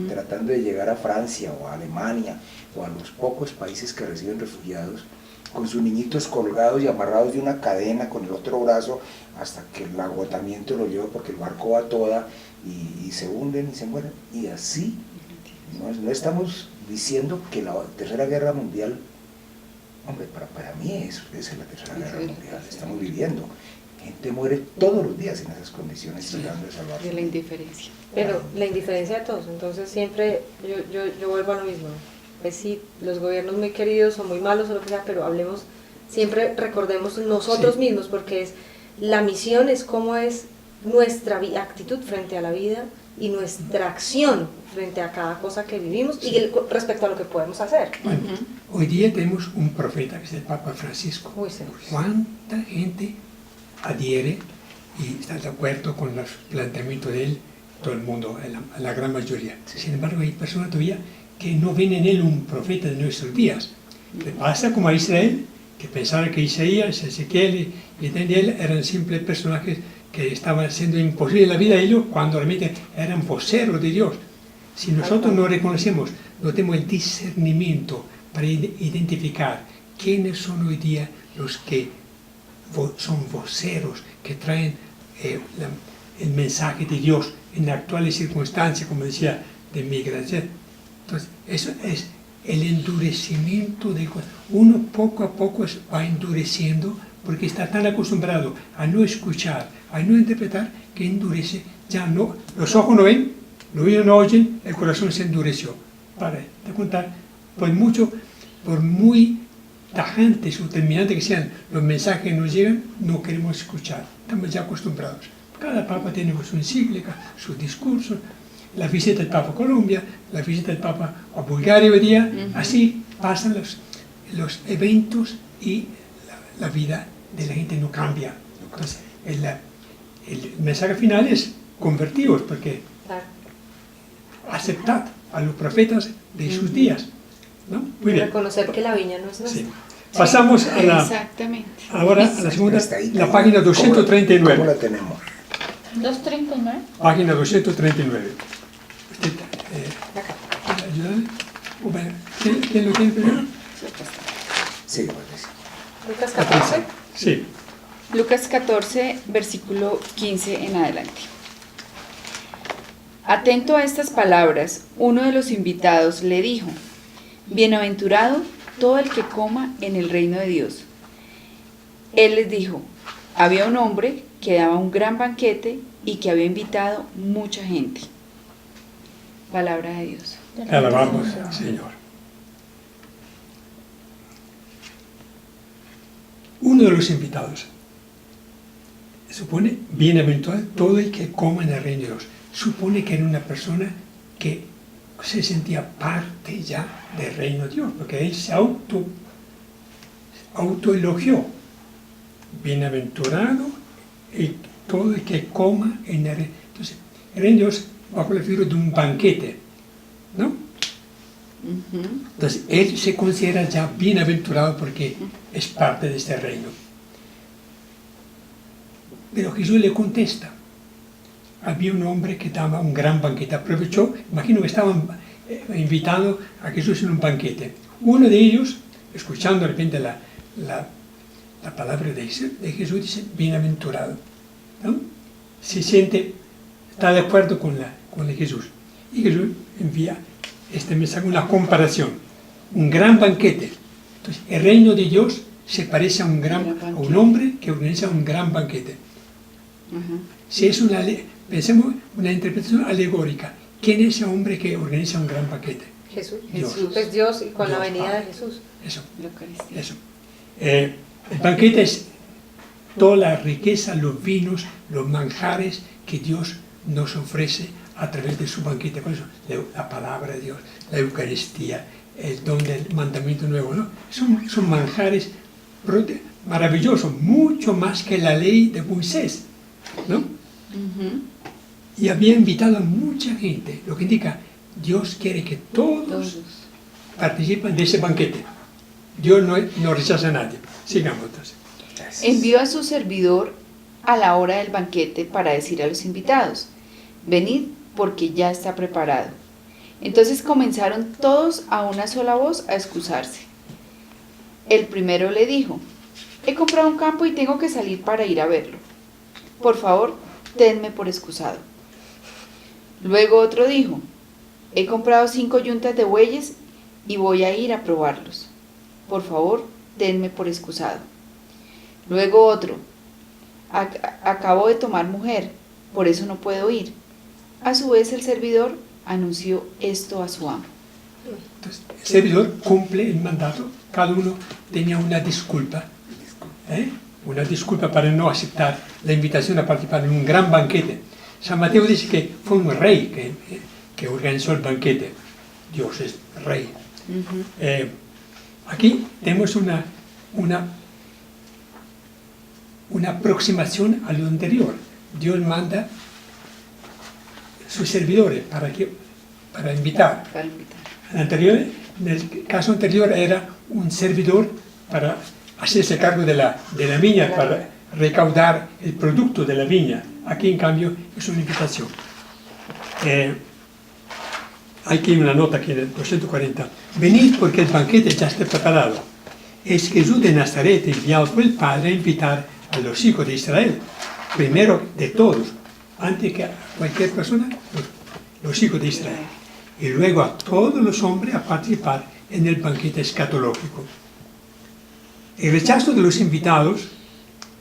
tratando de llegar a Francia o a Alemania o a los pocos países que reciben refugiados, con sus niñitos colgados y amarrados de una cadena con el otro brazo hasta que el agotamiento lo lleva porque el barco va toda y se hunden y se mueren? Y así, no estamos diciendo que la Tercera Guerra Mundial, hombre, para mí esa es la Tercera Guerra Mundial, estamos viviendo. Gente muere todos los días en esas condiciones tratando de salvar. De la indiferencia. Pero la indiferencia de todos, entonces siempre yo vuelvo a lo mismo. Pues sí, los gobiernos muy queridos o muy malos o lo que sea, pero hablemos, siempre recordemos nosotros mismos, porque la misión es cómo es nuestra actitud frente a la vida y nuestra acción frente a cada cosa que vivimos y respecto a lo que podemos hacer. Bueno, hoy día tenemos un profeta que es el Papa Francisco. Muy sí. ¿Cuánta gente adhiere y está de acuerdo con los planteamientos de él? Todo el mundo, la gran mayoría. Sin embargo, hay personas todavía que no ven en él un profeta de nuestros días. Le pasa como a Israel, que pensaba que Isaías, Ezequiel y Daniel eran simples personajes que estaban haciendo imposible la vida de ellos cuando realmente eran voceros de Dios. Si nosotros no reconocemos, no tenemos el discernimiento para identificar quiénes son hoy día los que son voceros, que traen el mensaje de Dios en actuales circunstancias, como decía, de migración. Entonces, eso es el endurecimiento de cosas. Uno poco a poco va endureciendo porque está tan acostumbrado a no escuchar, a no interpretar, que endurece. Ya no, los ojos no ven, los oídos no oyen, el corazón se endureció. Para de contar, por muy tajantes o terminantes que sean los mensajes que nos llegan, no queremos escuchar, estamos ya acostumbrados. Cada papa tiene su encíclica, su discurso, la visita del Papa a Colombia, la visita del Papa a Bulgaria hoy día, así pasan los eventos y la vida de la gente no cambia. Entonces, el mensaje final es convertidos, porque aceptad a los profetas de sus días, ¿no? Muy bien. Reconocer que la viña no es nuestra. Sí. Pasamos a ahora a la segunda, la página 239. ¿Cómo la tenemos? 239. Página 239. ¿Usted quiere ayudarle? ¿Quién lo tiene primero? Sí, Patricia. Lucas 14. Sí. Lucas 14, versículo 15 en adelante. Atento a estas palabras, uno de los invitados le dijo: bienaventurado todo el que coma en el reino de Dios. Él les dijo: había un hombre que daba un gran banquete y que había invitado mucha gente. Palabra de Dios. Te alabamos, Señor. Uno de los invitados supone bienaventurado todo el que coma en el reino de Dios. Supone que era una persona que se sentía parte ya del reino de Dios, porque él se autoelogió. Bienaventurado todo el que coma en el reino. Entonces, el reino de Dios bajo la figura de un banquete, ¿no? Entonces, él se considera ya bienaventurado porque es parte de este reino. Pero Jesús le contesta. Había un hombre que daba un gran banquete, aprovechó, imagino que estaban invitando a Jesús en un banquete. Uno de ellos, escuchando de repente la palabra de Jesús, dice: bienaventurado, ¿no? Se siente, está de acuerdo con Jesús. Y Jesús envía este mensaje, una comparación, un gran banquete. Entonces, el reino de Dios se parece a un hombre que organiza un gran banquete. Si es pensemos una interpretación alegórica. ¿Quién es ese hombre que organiza un gran banquete? Jesús. Dios. Pues Dios, y con la Dios, venida Padre. de Jesús. Eso. El banquete es toda la riqueza, los vinos, los manjares que Dios nos ofrece a través de su banquete. Por eso, la palabra de Dios, la Eucaristía, el don del mandamiento nuevo, ¿no? Son manjares maravillosos, mucho más que la ley de Moisés, ¿no? Y había invitado a mucha gente, lo que indica, Dios quiere que todos participen de ese banquete. Dios no rechaza a nadie. Sigamos entonces. Envió a su servidor a la hora del banquete para decir a los invitados, venid porque ya está preparado. Entonces comenzaron todos a una sola voz a excusarse. El primero le dijo, he comprado un campo y tengo que salir para ir a verlo. Por favor, tenme por excusado. Luego otro dijo, he comprado 5 yuntas de bueyes y voy a ir a probarlos. Por favor, tenme por excusado. Luego otro, acabo de tomar mujer, por eso no puedo ir. A su vez el servidor anunció esto a su amo. Entonces, el servidor cumple el mandato, cada uno tenía una disculpa, una disculpa para no aceptar la invitación a participar en un gran banquete. San Mateo dice que fue un rey que organizó el banquete. Dios es rey. Aquí tenemos una aproximación a lo anterior. Dios manda sus servidores para invitar. En el caso anterior era un servidor para hacerse cargo de la viña, para recaudar el producto de la viña. Aquí, en cambio, es una invitación. Hay una nota aquí en el 240. Venid porque el banquete ya está preparado. Es Jesús de Nazaret enviado por el Padre a invitar a los hijos de Israel, primero de todos, antes que a cualquier persona, los hijos de Israel, y luego a todos los hombres a participar en el banquete escatológico. El rechazo de los invitados,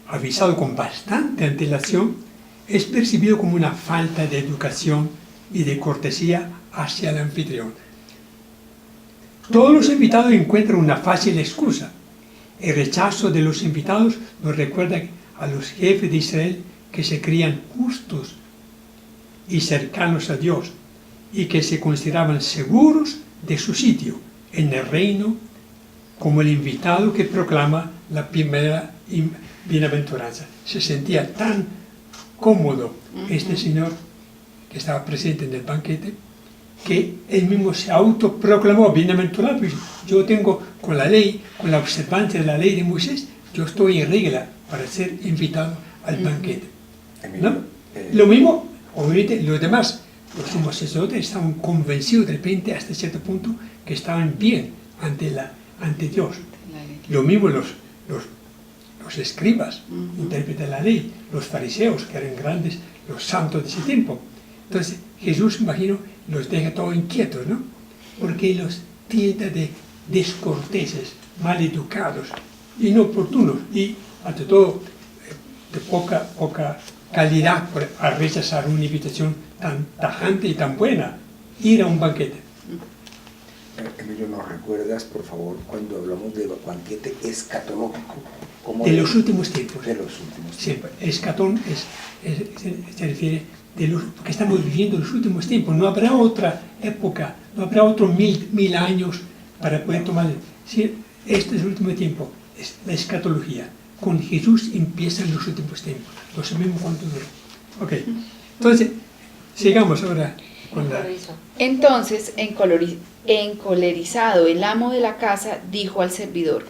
avisado con bastante antelación, es percibido como una falta de educación y de cortesía hacia el anfitrión. Todos los invitados encuentran una fácil excusa. El rechazo de los invitados nos recuerda a los jefes de Israel que se creían justos y cercanos a Dios y que se consideraban seguros de su sitio en el reino, como el invitado que proclama la primera bienaventuranza. Se sentía tan cómodo este señor que estaba presente en el banquete, que él mismo se autoproclamó bienaventurado. Pues yo tengo, con la ley, con la observancia de la ley de Moisés, yo estoy en regla para ser invitado al banquete, ¿no? Lo mismo, obviamente, los demás, los sumos sacerdotes estaban convencidos de repente, hasta cierto punto, que estaban bien ante Dios. Lo mismo los escribas, intérpretes de la ley, los fariseos, que eran grandes, los santos de ese tiempo. Entonces, Jesús, imagino, los deja todos inquietos, ¿no? Porque los tilda de descorteses, maleducados, inoportunos y, ante todo, de poca calidad a rechazar una invitación tan tajante y tan buena, ir a un banquete. Emilio, ¿nos recuerdas, por favor, cuando hablamos de banquete escatológico? De los últimos tiempos. De los últimos tiempos. Siempre. Escatón se refiere porque estamos viviendo los últimos tiempos. No habrá otra época, no habrá otros mil años para poder tomar. Sí, este es el último tiempo, es la escatología. Con Jesús empiezan los últimos tiempos. No sabemos cuánto dura. Ok, entonces, sigamos ahora con la... Entonces, encolerizado, el amo de la casa dijo al servidor,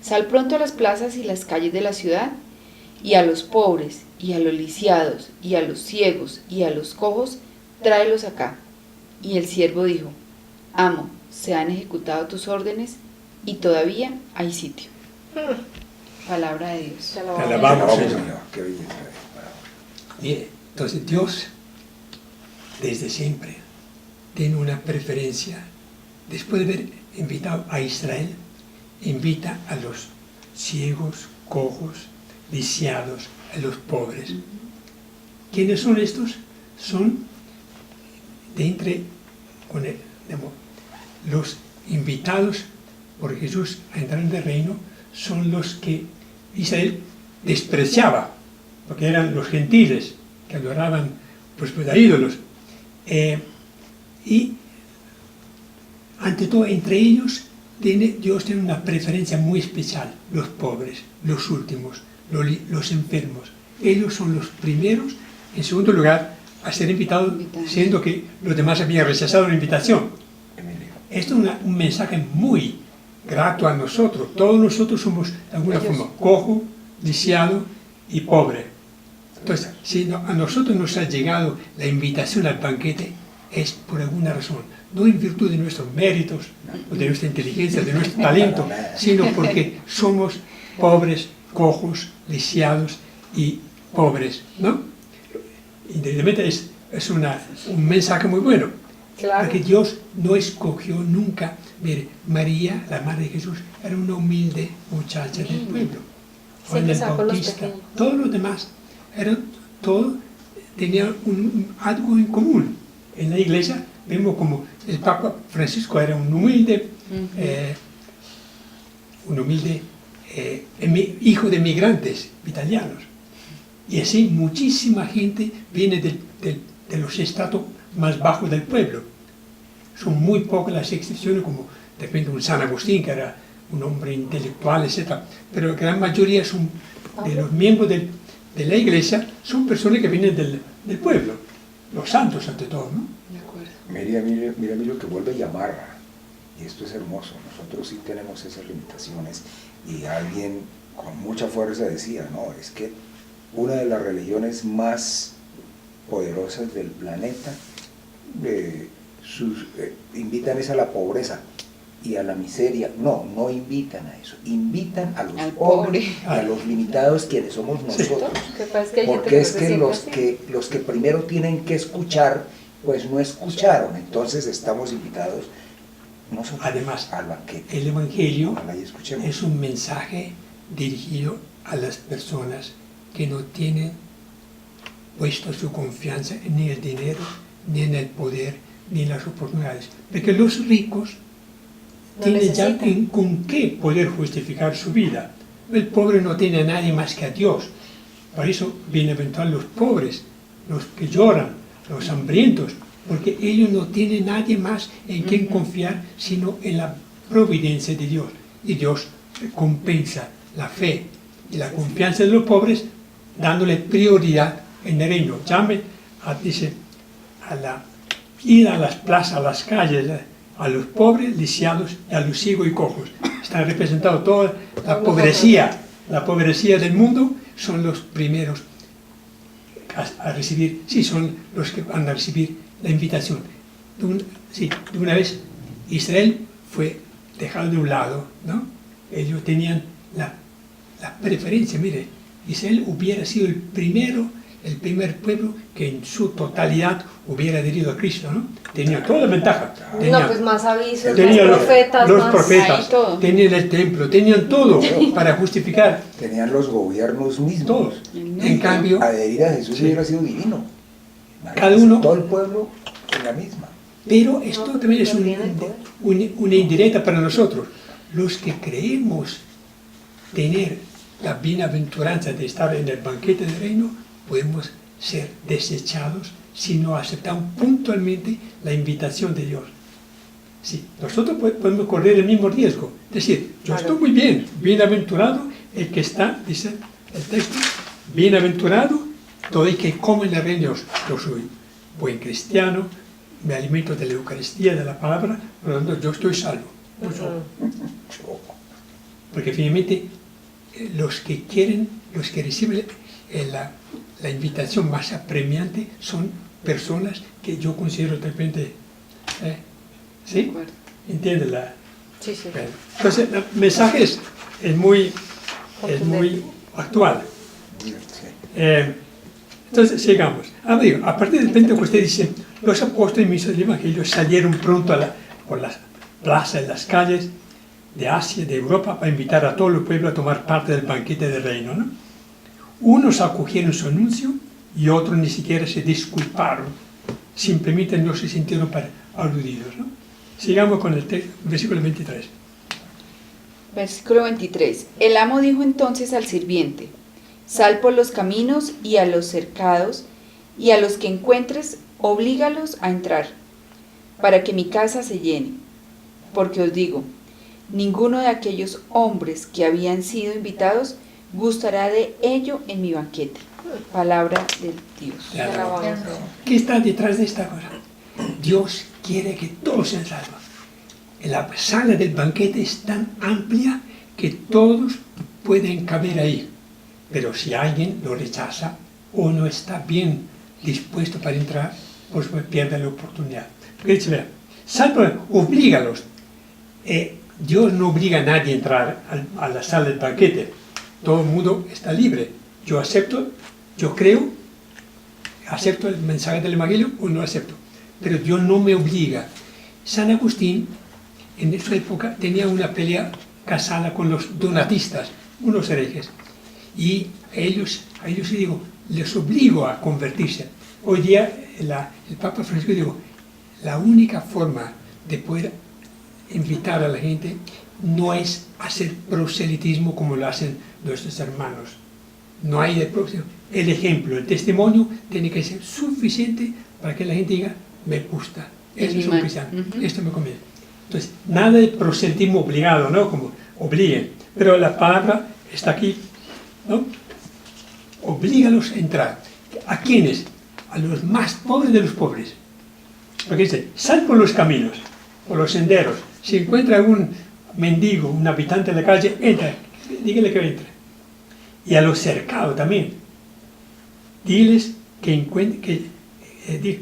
sal pronto a las plazas y las calles de la ciudad, y a los pobres, y a los lisiados, y a los ciegos, y a los cojos, tráelos acá. Y el siervo dijo, amo, se han ejecutado tus órdenes, y todavía hay sitio. Palabra de Dios. Te alabamos, Señor. Qué belleza. Mire, entonces Dios, desde siempre, tiene una preferencia. Después de haber invitado a Israel, invita a los ciegos, cojos, lisiados, a los pobres. ¿Quiénes son estos? Son los invitados por Jesús a entrar en el reino, son los que Israel despreciaba, porque eran los gentiles que adoraban pues a ídolos. Y ante todo, entre ellos, Dios tiene una preferencia muy especial, los pobres, los últimos, los enfermos. Ellos son los primeros, en segundo lugar, a ser invitados, siendo que los demás habían rechazado la invitación. Esto es un mensaje muy grato a nosotros. Todos nosotros somos, de alguna forma, cojo, lisiado y pobre. Entonces, si a nosotros nos ha llegado la invitación al banquete, es por alguna razón, no en virtud de nuestros méritos, o de nuestra inteligencia, de nuestro talento, sino porque somos pobres, cojos, lisiados y pobres, ¿no? Indudablemente es un mensaje muy bueno, Claro. porque Dios no escogió nunca. Mire, María, la madre de Jesús, era una humilde muchacha del pueblo. Juan Siempre el sacó los Bautista, pequeños. todos los demás, tenían algo en común. En la iglesia vemos como el Papa Francisco era un humilde hijo de migrantes italianos. Y así muchísima gente viene de los estratos más bajos del pueblo. Son muy pocas las excepciones, como de repente un San Agustín, que era un hombre intelectual, etc. Pero la gran mayoría son de los miembros de la iglesia, son personas que vienen del pueblo, los santos ante todo, ¿no? De acuerdo. Mira lo que vuelve y amarra, y esto es hermoso. Nosotros sí tenemos esas limitaciones, y alguien con mucha fuerza decía, no, es que una de las religiones más poderosas del planeta invitan es a la pobreza y a la miseria. No invitan a eso, invitan a los Al pobres pobre. y a los limitados, quienes somos nosotros. Que pasa que hay gente Porque es se que siente así. los que primero tienen que escuchar, pues no escucharon. Entonces estamos invitados nosotros Además, al banquete. El Evangelio Ojalá y escuchemos. es un mensaje dirigido a las personas que no tienen puesto su confianza ni en el dinero, ni en el poder, ni en las oportunidades. Porque los ricos No tienen ya necesitan. con qué poder justificar su vida. El pobre no tiene a nadie más que a Dios. Por eso, bienaventurados los pobres, los que lloran, los hambrientos, porque ellos no tienen nadie más en quien confiar, sino en la providencia de Dios. Y Dios recompensa la fe y la confianza de los pobres, dándole prioridad en el reino. Ir a las plazas, a las calles, a los pobres, lisiados y a los ciegos y cojos. Está representado toda la pobrecía del mundo, son los primeros a recibir, sí, son los que van a recibir la invitación. De una vez Israel fue dejado de un lado, ¿no? Ellos tenían la preferencia. Mire, Israel hubiera sido el primer pueblo que en su totalidad hubiera adherido a Cristo, ¿no? Tenía toda la ventaja. No, pues más avisos, más Tenían profetas, los más... profetas, Ahí todo. tenían el templo, tenían todo para justificar Tenían los gobiernos mismos. todo. En cambio, Adherir a Jesús Sí. hubiera sido divino. Cada uno- Todo el pueblo en la misma. pero esto también es no tiene el poder. una indirecta para nosotros. Los que creemos tener la bienaventuranza de estar en el banquete del reino, podemos ser desechados si no aceptamos puntualmente la invitación de Dios. Sí, nosotros podemos correr el mismo riesgo. Es decir, yo Claro. estoy muy bien, bienaventurado el que está, dice el texto, bienaventurado todo el que come en el reino de Dios. Yo soy buen cristiano, me alimento de la Eucaristía, de la palabra, por lo tanto yo estoy salvo. Pues no. Porque finalmente los que reciben la invitación más apremiante son personas que yo considero de repente, De ¿sí? acuerdo. ¿Entiendes? Sí, sí. Bueno, entonces el mensaje es muy actual. Sí. Entonces sigamos. A partir del Pentecostés dice, los apóstoles mismos del Evangelio salieron pronto por las plazas, en las calles de Asia, de Europa, para invitar a todo el pueblo a tomar parte del banquete del reino, ¿no? Unos acogieron su anuncio y otros ni siquiera se disculparon, simplemente no se sintieron aludidos, ¿no? Sigamos con el versículo 23. Versículo 23. El amo dijo entonces al sirviente: sal por los caminos y a los cercados, y a los que encuentres, oblígalos a entrar, para que mi casa se llene. Porque os digo, ninguno de aquellos hombres que habían sido invitados gustará de ello en mi banquete. Palabra del Dios. Te alabamos. Alabamos. ¿Qué está detrás de esta cosa? Dios quiere que todos sean salvos. La sala del banquete es tan amplia que todos pueden caber ahí. Pero si alguien lo rechaza o no está bien dispuesto para entrar, pues pierde la oportunidad. Salvo, oblígalos. Dios no obliga a nadie a entrar a la sala del banquete. Todo el mundo está libre. Yo acepto, yo creo, acepto el mensaje del Evangelio o no acepto. Pero Dios no me obliga. San Agustín, en su época, tenía una pelea casada con los donatistas, unos herejes. Y a ellos digo, les obligo a convertirse. Hoy día el Papa Francisco dijo, la única forma de poder invitar a la gente no es hacer proselitismo como lo hacen nuestros hermanos. No hay de próximo. El ejemplo, el testimonio tiene que ser suficiente para que la gente diga, me gusta, esto es un cristiano, esto me conviene. Entonces, nada de proselitismo obligado, ¿no? Como obliguen. Pero la palabra está aquí, ¿no? Oblígalos a entrar. ¿A quiénes? A los más pobres de los pobres. Porque dice, sal por los caminos, por los senderos. Si encuentra un mendigo, un habitante de la calle, entra, dígale que entre. Y a los cercados también. Diles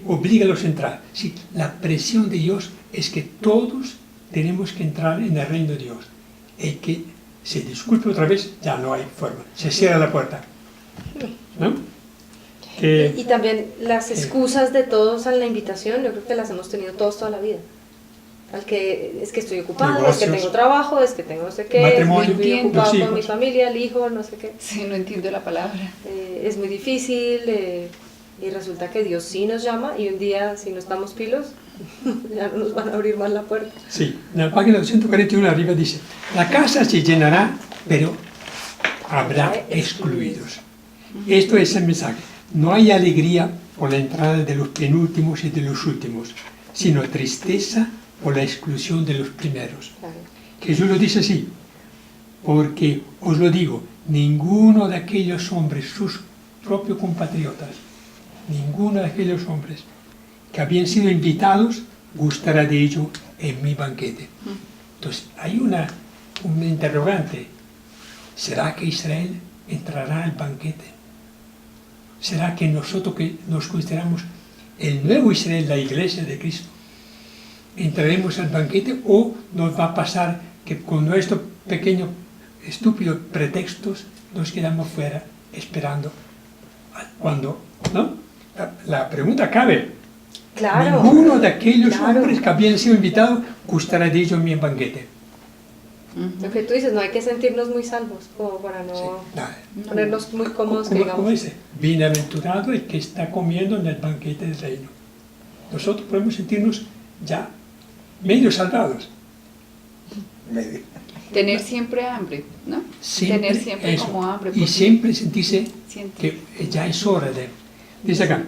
oblígalos a entrar. Sí, la presión de Dios es que todos tenemos que entrar en el reino de Dios. El que se disculpe otra vez, ya no hay forma. Se cierra la puerta. ¿No? Y también las excusas de todos a la invitación, yo creo que las hemos tenido todos toda la vida. Al que es que estoy ocupado, Negocios, es que tengo trabajo, es que tengo no sé qué, matrimonio, estoy ocupado los con mi hijos. familia, el hijo, no sé qué. Sí, no entiendo la palabra. Es muy difícil y resulta que Dios sí nos llama y un día si no estamos pilos ya no nos van a abrir más la puerta. Sí, en la página 241 arriba dice, la casa se llenará, pero habrá excluidos. Esto es el mensaje. No hay alegría por la entrada de los penúltimos y de los últimos, sino tristeza por la exclusión de los primeros. Claro. Jesús lo dice así, porque os lo digo, ninguno de aquellos hombres, sus propios compatriotas, ninguno de aquellos hombres que habían sido invitados gustará de ello en mi banquete. Entonces, hay un interrogante. ¿Será que Israel entrará al banquete? ¿Será que nosotros que nos consideramos el nuevo Israel, la iglesia de Cristo, entraremos al banquete o nos va a pasar que con nuestros pequeños, estúpidos pretextos nos quedamos fuera esperando cuando, ¿no? La pregunta cabe. Claro. Ninguno de aquellos Claro. hombres que habían sido invitados gustará de ellos en mi banquete. Lo que tú dices, no hay que sentirnos muy salvos como para no Sí, nada. ponernos muy cómodos, que ¿Cómo digamos. dice? Bienaventurado el que está comiendo en el banquete del reino. Nosotros podemos sentirnos ya medio salvados. Medio. Tener siempre hambre, ¿no? Siempre Tener siempre eso. como hambre. Y porque siempre sentirse siente. que ya es hora de... Dice acá,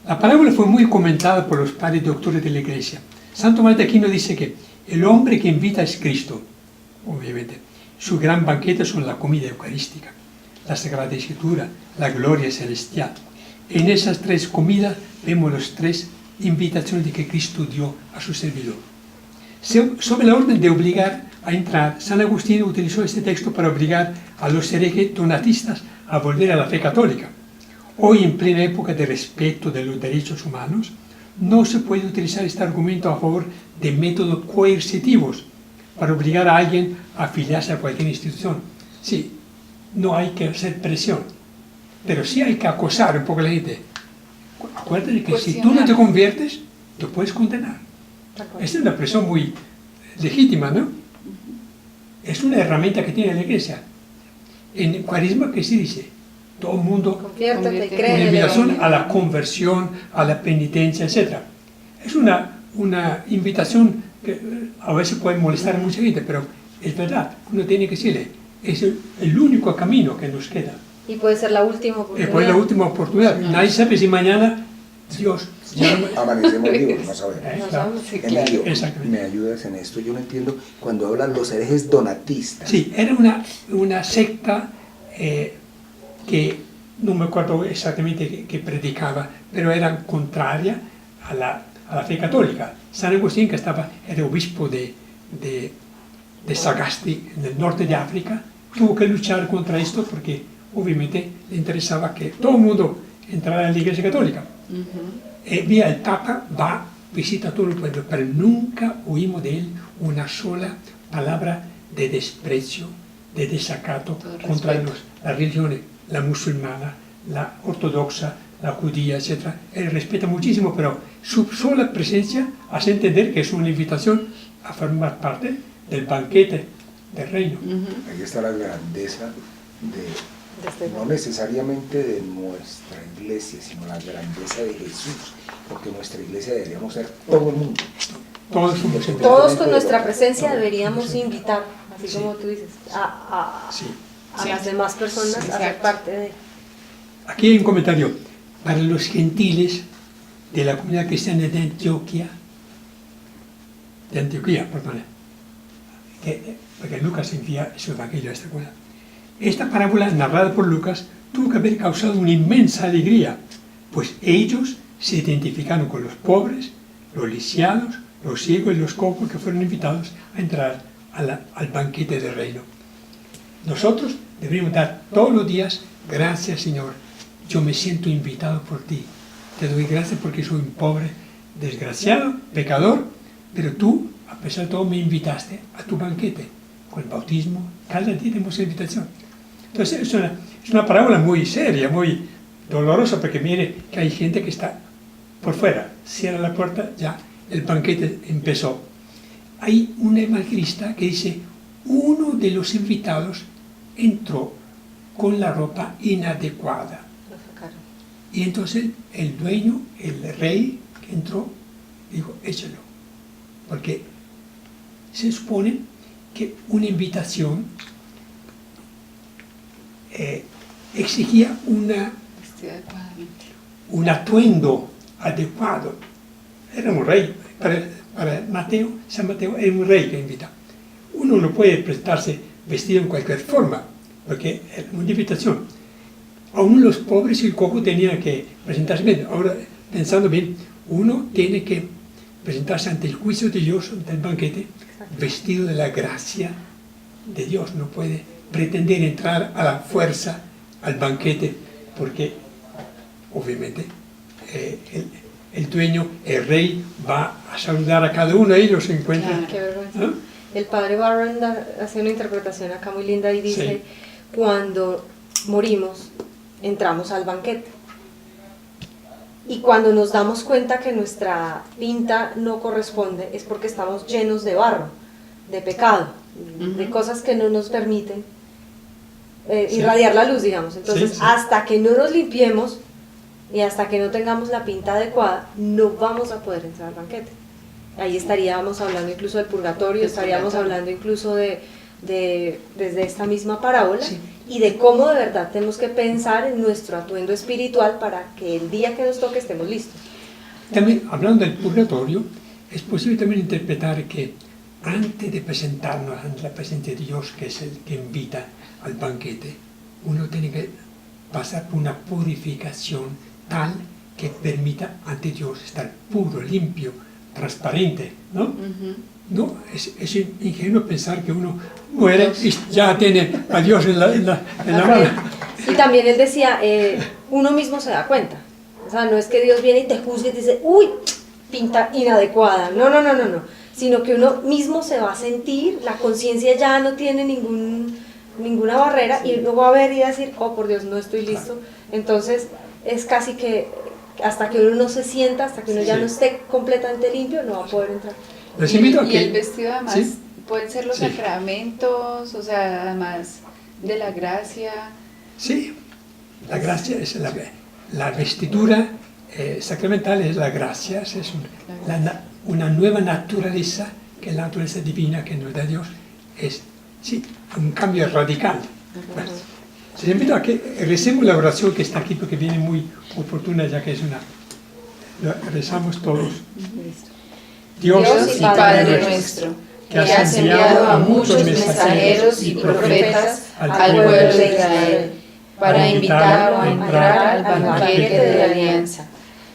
la parábola fue muy comentada por los padres doctores de la Iglesia. Santo Tomás de Aquino dice que el hombre que invita es Cristo, obviamente. Su gran banquete son la comida eucarística, la Sagrada Escritura, la gloria celestial. En esas tres comidas vemos las tres invitaciones de que Cristo dio a su servidor. Sobre la orden de obligar a entrar, San Agustín utilizó este texto para obligar a los herejes donatistas a volver a la fe católica. Hoy, en plena época de respeto de los derechos humanos, no se puede utilizar este argumento a favor de métodos coercitivos para obligar a alguien a afiliarse a cualquier institución. Sí, no hay que hacer presión, pero sí hay que acosar un poco a la gente. Acuérdate que si tú no te conviertes, te puedes condenar. Esta es una presión muy legítima, ¿no? Es una herramienta que tiene la Iglesia. En Cuaresma, ¿qué se dice? Todo el mundo, Conviértete y cree una en el invitación Evangelio. a la conversión, a la penitencia, etc. Es una invitación que a veces puede molestar a mucha gente, pero es verdad, uno tiene que decirle, es el único camino que nos queda. Y puede ser la última oportunidad. Después la última oportunidad. Nadie sabe si mañana Dios ya no- Amanecemos vivos, no sabemos. Claro. No sabemos. Sí, claro. Emilio, Exactamente. ¿me ayudas en esto? Yo no entiendo cuando hablan los herejes donatistas. Sí, era una secta que no me acuerdo exactamente que predicaba, pero era contraria a la fe católica. San Agustín, que era obispo de Sagasti, en el norte de África, tuvo que luchar contra esto porque obviamente le interesaba que todo el mundo entrara en la Iglesia Católica. Mira, el Papa va, visita a todo el pueblo, pero nunca oímos de él una sola palabra de desprecio, de desacato Todo contra respeto. las religiones, la musulmana, la ortodoxa, la judía, etc. Él respeta muchísimo, pero su sola presencia hace entender que es una invitación a formar parte del banquete del reino. Ahí está la grandeza no necesariamente de nuestra iglesia, sino la grandeza de Jesús, porque nuestra iglesia deberíamos ser todo el mundo. Todos somos invitados. Todos con nuestra presencia deberíamos invitar, así como tú dices, a Sí. las demás personas a ser Exacto. parte de... Aquí hay un comentario. Para los gentiles de la comunidad cristiana de Antioquía, perdón, porque Lucas envía su evangelio a esta comunidad. Esta parábola narrada por Lucas tuvo que haber causado una inmensa alegría, pues ellos se identificaron con los pobres, los lisiados, los ciegos y los cojos que fueron invitados a entrar al banquete del reino. Nosotros deberíamos dar todos los días, gracias Señor, yo me siento invitado por ti. Te doy gracias porque soy un pobre, desgraciado, pecador, pero tú, a pesar de todo, me invitaste a tu banquete. Con el bautismo, cada día tenemos la invitación. Entonces es una parábola muy seria, muy dolorosa, porque mire que hay gente que está por fuera, cierra la puerta, ya el banquete empezó. Hay un evangelista que dice, uno de los invitados entró con la ropa inadecuada. Lo sacaron. Y entonces el dueño, el rey que entró, dijo, échalo. Porque se supone que una invitación exigía Vestido adecuadamente. un atuendo adecuado. Era un rey. Para Mateo, San Mateo era un rey que invita. Uno no puede presentarse vestido en cualquier forma, porque era una invitación. Aún los pobres y el cojo tenían que presentarse bien. Ahora, pensando bien, uno tiene que presentarse ante el juicio de Dios, ante el banquete, vestido de la gracia de Dios. No puede pretender entrar a la fuerza al banquete, porque obviamente el dueño, el rey, va a saludar a cada uno de ellos, se encuentra. Claro. Qué vergüenza. ¿Ah? El padre Barron hace una interpretación acá muy linda y dice, Sí. cuando morimos, entramos al banquete. Y cuando nos damos cuenta que nuestra pinta no corresponde, es porque estamos llenos de barro, de pecado, de cosas que no nos permiten Sí. irradiar la luz, digamos. Entonces, Sí, sí. hasta que no nos limpiemos y hasta que no tengamos la pinta adecuada, no vamos a poder entrar al banquete. Ahí estaríamos hablando incluso del purgatorio, Del estaríamos purgatorio. hablando incluso desde esta misma parábola, Sí. y de cómo de verdad tenemos que pensar en nuestro atuendo espiritual para que el día que nos toque estemos listos. También, hablando del purgatorio, es posible también interpretar que antes de presentarnos ante la presencia de Dios, que es el que invita al banquete, uno tiene que pasar por una purificación tal que permita ante Dios estar puro, limpio, transparente, ¿no? No, es ingenuo pensar que uno muere y ya tiene a Dios en la mano. Y también él decía, uno mismo se da cuenta. O sea, no es que Dios viene y te juzgue y te dice, uy, pinta inadecuada. No, no, no, no, no. Sino que uno mismo se va a sentir, la conciencia ya no tiene ninguna barrera y uno va a ver y va a decir, oh, por Dios, no estoy listo. Entonces, es casi que hasta que uno no se sienta, hasta que uno ya Sí. no esté completamente limpio, no va a poder entrar. Les invito a Y que... el vestido además ¿Sí? pueden ser los Sí. sacramentos, o sea, además de la gracia. Sí, la gracia es la vestidura sacramental, es la gracia, es una nueva naturaleza, que es la naturaleza divina que nos da Dios, es sí, un cambio radical. Bueno, les invito a que recemos la oración que está aquí porque viene muy oportuna ya que es rezamos todos. Dios y Padre nuestro, que has enviado a muchos mensajeros y profetas al pueblo de Israel, para invitarlo a entrar al banquete de la alianza.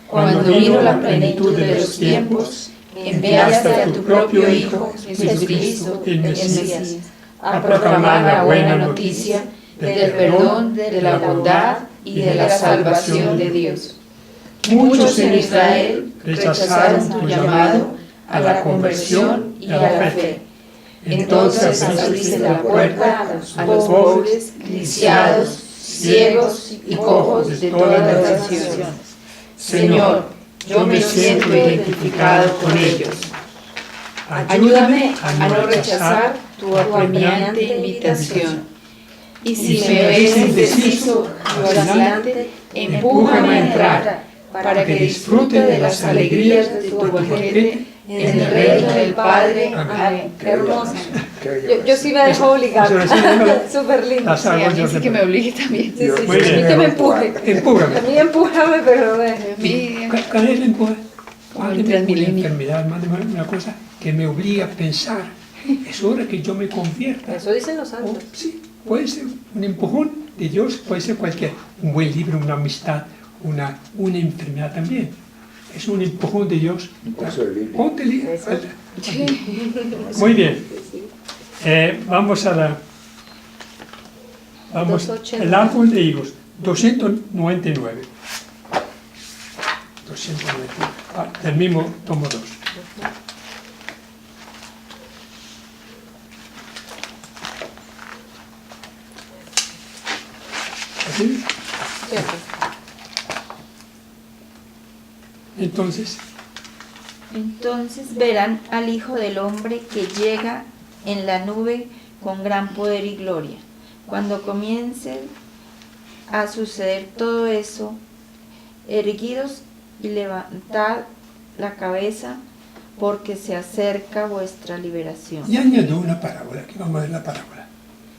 Cuando vino la plenitud de los tiempos, enviaste a tu propio Hijo, Jesucristo, el Mesías, a proclamar la buena noticia del perdón, de la bondad y de la salvación de Dios. Muchos en Israel rechazaron tu llamado a la conversión y a la fe. Entonces abriste la puerta a los pobres, lisiados, ciegos y cojos de todas las naciones. Señor, yo me siento identificado con ellos. Ayúdame a no rechazar tu apremiante invitación. Y si me ves indeciso o vacilante, empújame a entrar, para que disfrute de las alegrías de tu banquete en el reino del Padre. Amén. Qué hermoso. Yo sí me dejo obligar. Súper lindo. Sí, a mí sí que me obligue también. Sí, Muy bien. que me empuje. Empújame. A mí empújame, pero no me dejes. A mí, ¿Cuál es el empuje? Mándeme una Transmilenio. enfermedad, mándeme una cosa que me obliga a pensar. Es hora que yo me convierta. Eso dicen los O, santos. sí, puede ser un empujón de Dios, puede ser cualquier, un buen libro, una amistad, una enfermedad también. Es un empujón de Dios. Un curso de Biblia. Póntele. Eso. Muy bien. Vamos a la... Vamos, 280. el árbol de higos, 299. 299. Del mismo tomo 2. ¿Así? Cierto. Entonces, Entonces verán al Hijo del Hombre que llega en la nube con gran poder y gloria. Cuando comience a suceder todo eso, erguidos y levantad la cabeza, porque se acerca vuestra liberación. y añadió una parábola, aquí vamos a ver la parábola.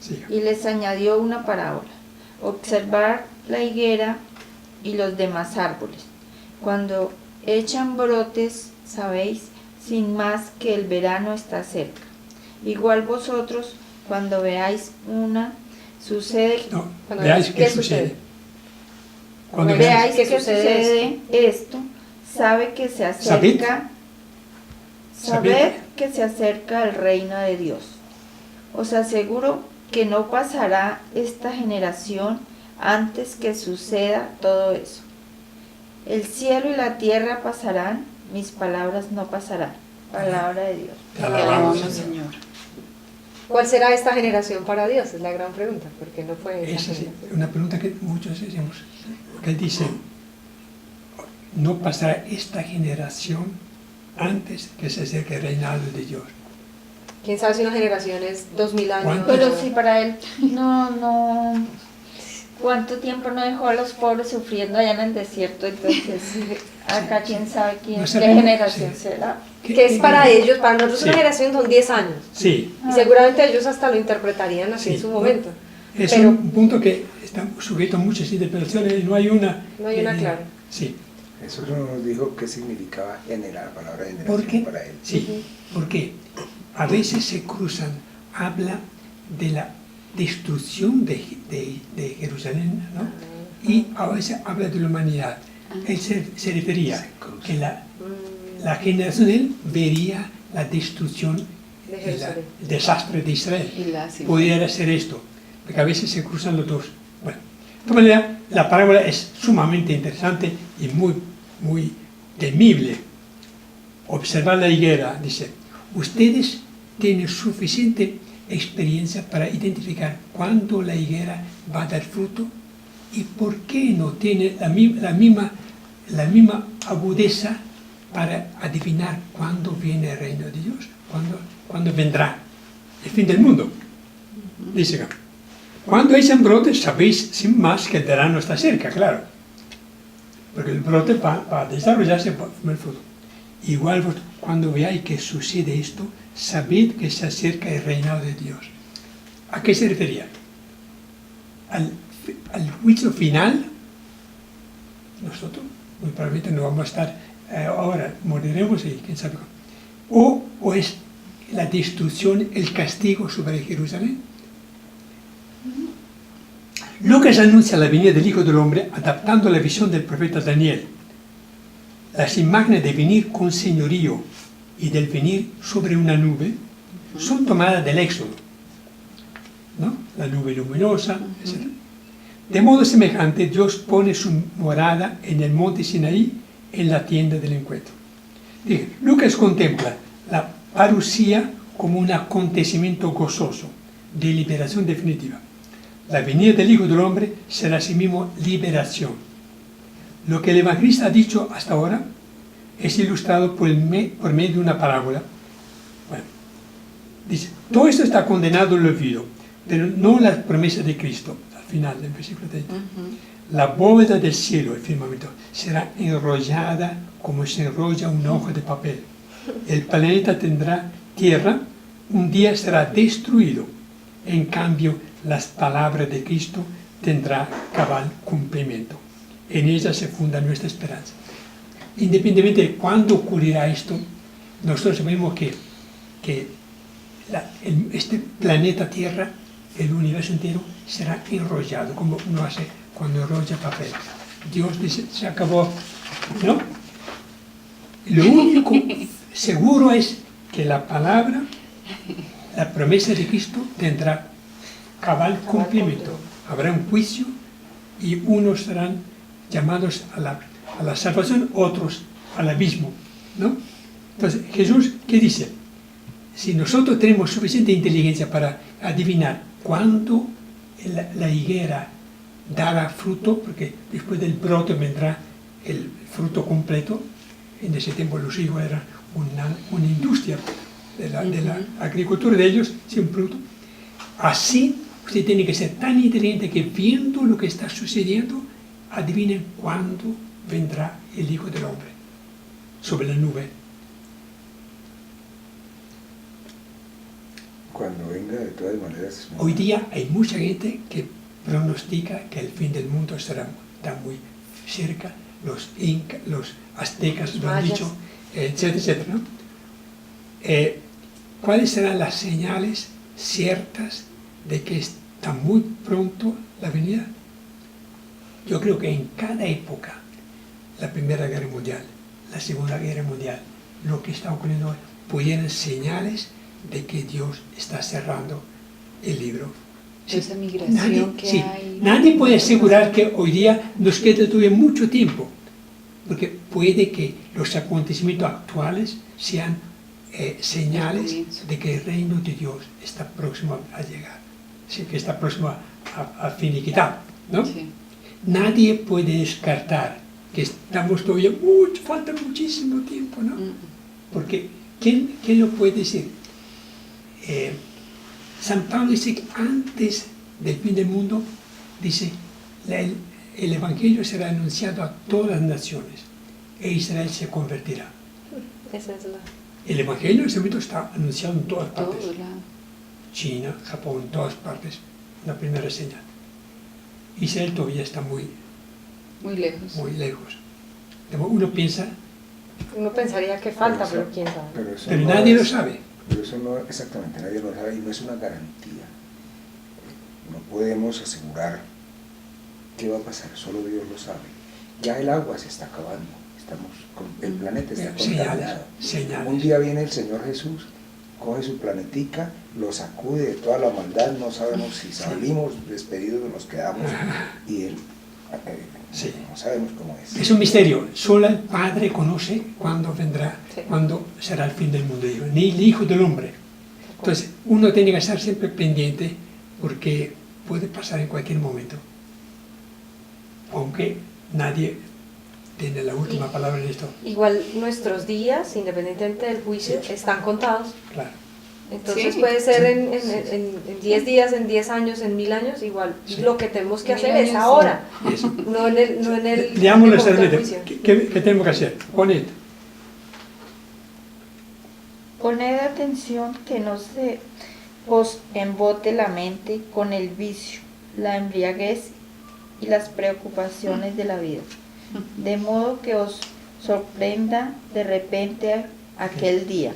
Siga. Y les añadió una parábola: observar la higuera y los demás árboles. Cuando echan brotes, sabéis sin más que el verano está cerca. Igual vosotros, cuando veáis una, sucede, No, Cuando veáis veáis qué qué sucede. sucede. Cuando veáis ¿Qué que sucede sucede esto, sabe que se acerca, sabed que se acerca el reino de Dios. Os aseguro que no pasará esta generación antes que suceda todo eso. El cielo y la tierra pasarán, mis palabras no pasarán. Palabra de Dios. Te te alabamos, alabamos, Señor. Señor. ¿Cuál será esta generación para Dios? Es la gran pregunta, porque no fue esa Esa es generación. una pregunta que muchos hacemos. Porque él dice, no pasará esta generación antes que se acerque el reinado de Dios. ¿Quién sabe si una generación es 2000 años? ¿Cuánto? Pero si para él no, ¿cuánto tiempo no dejó a los pobres sufriendo allá en el desierto? Entonces, acá quién sabe No qué sabemos, generación sí. será. Que es para ellos, para nosotros Sí. una generación son 10 años. Sí, Y seguramente ellos hasta lo interpretarían así Sí. en su momento. es Pero- un punto que está sujeto a muchas interpretaciones y no hay una... No hay una clara. Sí. Jesús no nos dijo qué significaba generar, la palabra generación ¿Por qué? para él. Sí, porque a veces se cruzan, habla de la destrucción de Jerusalén, ¿no? Y a veces habla de la humanidad. Él se refería Se cruzan. que la generación de él vería la destrucción, De Jerusalén. el desastre de Israel. Y la sí. Pudiera ser esto, porque a veces se cruzan los dos. Bueno, de todas maneras, la parábola es sumamente interesante y muy temible. Observar la higuera, dice, ustedes tienen suficiente experiencia para identificar cuándo la higuera va a dar fruto y por qué no tiene la misma agudeza para adivinar cuándo viene el reino de Dios, cuándo vendrá el fin del mundo. Dice acá, cuando echan brotes sabéis sin más que el verano está cerca, claro, porque el brote va a desarrollarse por el fruto. Igual cuando veáis que sucede esto, sabed que se acerca el reinado de Dios. ¿A qué se refería? Al juicio final. Nosotros muy probablemente no vamos a estar ahora moriremos y quién sabe cómo. O es la destrucción, el castigo sobre Jerusalén. Lucas anuncia la venida del Hijo del Hombre adaptando la visión del profeta Daniel. Las imágenes de venir con señorío y del venir sobre una nube son tomadas del Éxodo, ¿no? La nube luminosa, etc. De modo semejante, Dios pone su morada en el monte Sinaí, en la tienda del encuentro. Dije, Lucas contempla la parusía como un acontecimiento gozoso de liberación definitiva. La venida del Hijo del Hombre será asimismo liberación. Lo que el evangelista ha dicho hasta ahora es ilustrado por medio de una parábola. Bueno, dice, todo esto está condenado al olvido, pero no las promesas de Cristo. Al final del versículo 30. La bóveda del cielo, el firmamento, será enrollada como se enrolla una hoja de papel. El planeta tendrá tierra, un día será destruido. En cambio, las palabras de Cristo tendrá cabal cumplimiento. En ellas se funda nuestra esperanza. Independientemente de cuándo ocurrirá esto, nosotros sabemos que este planeta Tierra, el universo entero, será enrollado, como uno hace cuando enrolla papel. Dios dice, se acabó, ¿no? Lo único seguro es que la palabra, la promesa de Cristo tendrá cabal cumplimiento. Habrá un juicio y unos serán llamados a la salvación, otros al abismo, ¿no? Entonces, Jesús, ¿qué dice? Si nosotros tenemos suficiente inteligencia para adivinar cuándo la higuera dará fruto, porque después del brote vendrá el fruto completo. En ese tiempo los higos eran una industria de la agricultura de ellos, sin fruto. Así, usted tiene que ser tan inteligente que viendo lo que está sucediendo, adivinen cuándo vendrá el Hijo del Hombre sobre la nube. Cuando venga, de todas maneras... Hoy día hay mucha gente que pronostica que el fin del mundo está muy cerca. Los incas, los aztecas lo han dicho, etcétera, etcétera, ¿no? ¿Cuáles serán las señales ciertas de que está muy pronto la venida? Yo creo que en cada época, la Primera Guerra Mundial, la Segunda Guerra Mundial, lo que está ocurriendo hoy, pudieran señales de que Dios está cerrando el libro. Sí, esa migración que hay. Nadie puede asegurar que hoy día nos quede todavía mucho tiempo, porque puede que los acontecimientos actuales sean señales de que el reino de Dios está próximo a llegar, sí, que está próximo a finiquitar, ¿no? Sí. Nadie puede descartar que estamos todavía falta muchísimo tiempo, ¿no? Porque ¿quién lo puede decir? San Pablo dice que antes del fin del mundo, dice, el Evangelio será anunciado a todas las naciones e Israel se convertirá. Esa es El Evangelio en ese momento está anunciado en todas partes. Lado. China, Japón, en todas partes. La primera señal. Israel todavía está muy lejos. Uno pensaría que falta, pero quién sabe. Pero nadie lo sabe. Pero eso no, exactamente, nadie lo sabe y no es una garantía. No podemos asegurar qué va a pasar, solo Dios lo sabe. Ya el agua se está acabando, el planeta está contaminado. Señales. Un día viene el Señor Jesús, coge su planetica, lo sacude de toda la maldad, no sabemos si salimos despedidos o nos quedamos, y Él, no sabemos cómo es. Es un misterio, solo el Padre conoce cuándo vendrá, cuándo será el fin del mundo, ni el Hijo del Hombre. Entonces, uno tiene que estar siempre pendiente, porque puede pasar en cualquier momento, aunque nadie tiene la última palabra en esto. Igual nuestros días, independientemente del juicio, están contados. Claro. Entonces puede ser en 10 días, en 10 años, en 1000 años, igual. Lo que tenemos que hacer es ahora, no en el Leamos la juicio. ¿Qué tenemos que hacer? Poned atención que no se os embote la mente con el vicio, la embriaguez y las preocupaciones de la vida, de modo que os sorprenda de repente aquel día,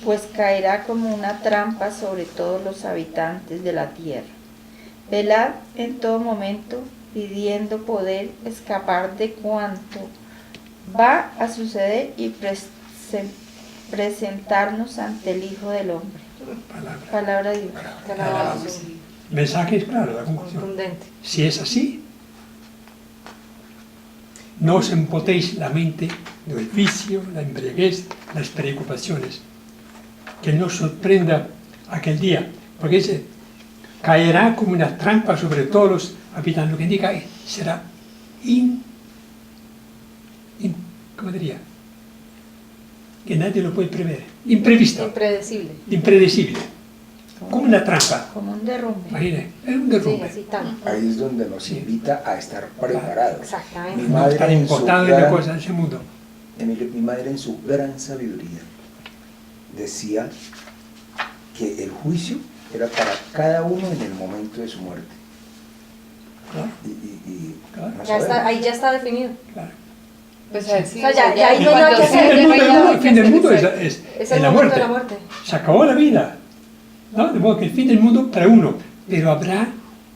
pues caerá como una trampa sobre todos los habitantes de la tierra. Velad en todo momento, pidiendo poder escapar de cuanto va a suceder y presentarnos ante el Hijo del Hombre. Palabra de Dios. Te alabamos, Sí. Mensaje es claro, la conclusión. contundente. Si es así, no os empotéis la mente del vicio, la embriaguez, las preocupaciones. Que no sorprenda aquel día, porque dice, caerá como una trampa sobre todos los habitantes. Lo que indica es, será ¿cómo diría? Que nadie lo puede prever. Imprevisto, Impredecible. impredecible. Como una trampa. Como un derrumbe. Imagínate, es un Sí, derrumbe. así tan. Ahí es donde nos invita a estar preparados. Exactamente. Mi No madre estar en su importando en la gran- cosa de ese mundo. Emilio, mi madre en su gran sabiduría decía que el juicio era para cada uno en el momento de su muerte. Claro, Y Claro. no Ya está, sabemos. ahí ya está definido. claro. Pues a ver si O sea, ya ahí no hay cuando nada que se hacer. El fin del revela, mundo, hay el que fin del hacer mundo eso. Es es el la momento muerte. de la muerte. Se acabó la vida. ¿No? De modo que el fin del mundo para uno, pero habrá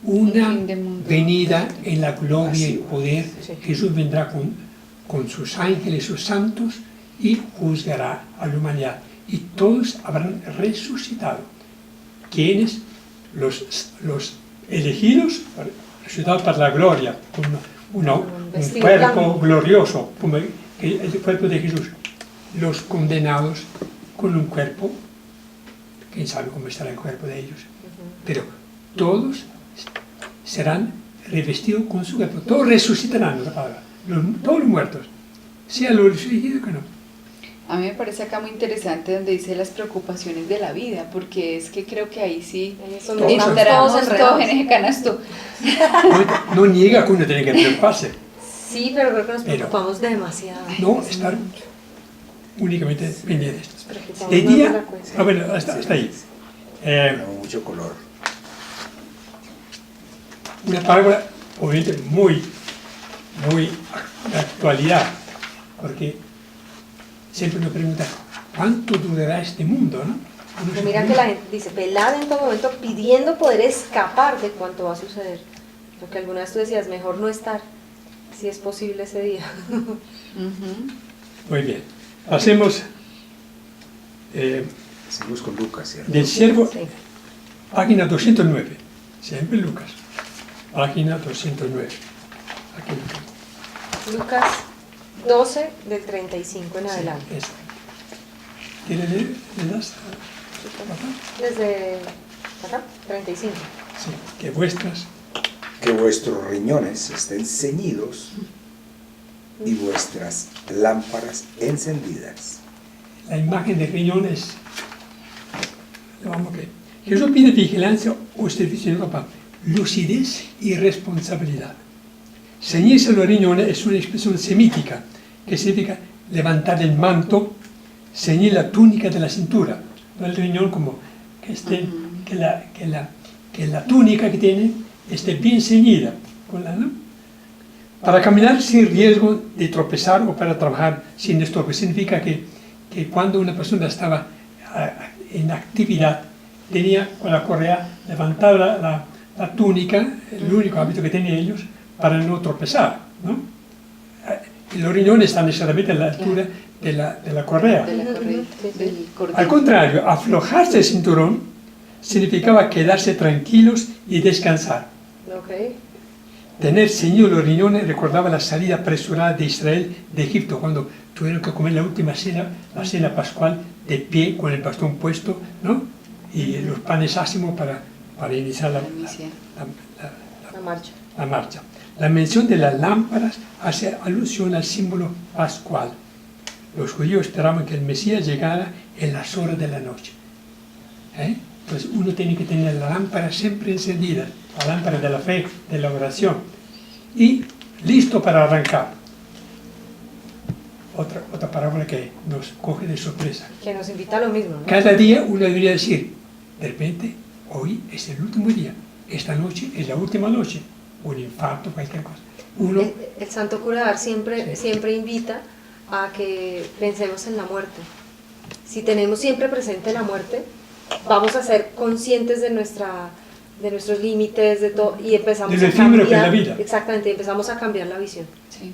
una Un fin del mundo. venida en la gloria y Así, poder. sí. Jesús vendrá con sus ángeles, sus santos, y juzgará a la humanidad. Y todos habrán resucitado. ¿Quiénes? Los elegidos, resucitados para la gloria, con un vestido cuerpo blanco. glorioso, como el cuerpo de Jesús. Los condenados con un cuerpo, quién sabe cómo estará el cuerpo de ellos, pero todos serán revestidos con su cuerpo, todos resucitarán, la palabra, todos los muertos, sea los elegidos que no. A mí me parece acá muy interesante donde dice las preocupaciones de la vida, porque es que creo que ahí sí Ahí es donde Todos. entramos todos todos enredados. en ese canasto. No niega que uno tiene que preocuparse, Sí, pero creo que nos Pero- preocupamos demasiado. no estar únicamente pendientes. Nos preocupamos De más de día, la cuenta. bueno, hasta ahí. Tenemos mucho color. Una parábola obviamente muy de actualidad, porque siempre nos preguntan, ¿cuánto durará este mundo? ¿No? Uno Pero se mira que pregunta, la gente dice, velad en todo momento pidiendo poder escapar de cuanto va a suceder. Lo que alguna vez tú decías, mejor no estar, si es posible ese día. Ujú. Muy bien, pasemos Seguimos con Lucas, ¿cierto? del siervo, Sí. página 209, siempre Lucas, página 209. Aquí Lucas. Lucas 12, del 35 en adelante. Eso. ¿Quiere leer? ¿Le das? Desde acá, 35. Sí, que vuestras, Que vuestros riñones estén ceñidos y vuestras lámparas encendidas. la imagen de riñón es, vamos a ver. Jesús pide vigilancia o servicio de papá, lucidez y responsabilidad. Ceñirse los riñones es una expresión semítica que significa levantar el manto, ceñir la túnica de la cintura. No el riñón como que la túnica que tiene esté bien ceñida. ¿No? Para caminar sin riesgo de tropezar o para trabajar sin estorbo. Significa que cuando una persona estaba en actividad tenía con la correa levantada la túnica, el único hábito que tenían ellos, para no tropezar, ¿no? Y los riñones están necesariamente a la altura de la correa. De la corriente, del Al cordón. contrario, aflojarse el cinturón significaba quedarse tranquilos y descansar. Ok. Tener ceñidos los riñones recordaba la salida apresurada de Israel de Egipto, cuando tuvieron que comer la última cena, la cena pascual, de pie, con el bastón puesto, ¿no? Y los panes ácimos para iniciar Inicia. La marcha. la marcha. La mención de las lámparas hace alusión al símbolo pascual. Los judíos esperaban que el Mesías llegara en las horas de la noche. Entonces uno tiene que tener la lámpara siempre encendida, la lámpara de la fe, de la oración, y listo para arrancar. Otra parábola que nos coge de sorpresa. Que nos invita a lo mismo, ¿no? Cada día uno debería decir, de repente, hoy es el último día, esta noche es la última noche, un infarto, cualquier cosa. Uno, El santo cura de Ars siempre, Sí. siempre invita a que pensemos en la muerte. Si tenemos siempre presente la muerte, vamos a ser conscientes de nuestros límites, de todo, y empezamos Del a efímero que es cambiar. la vida. Exactamente, empezamos a cambiar la visión. Sí.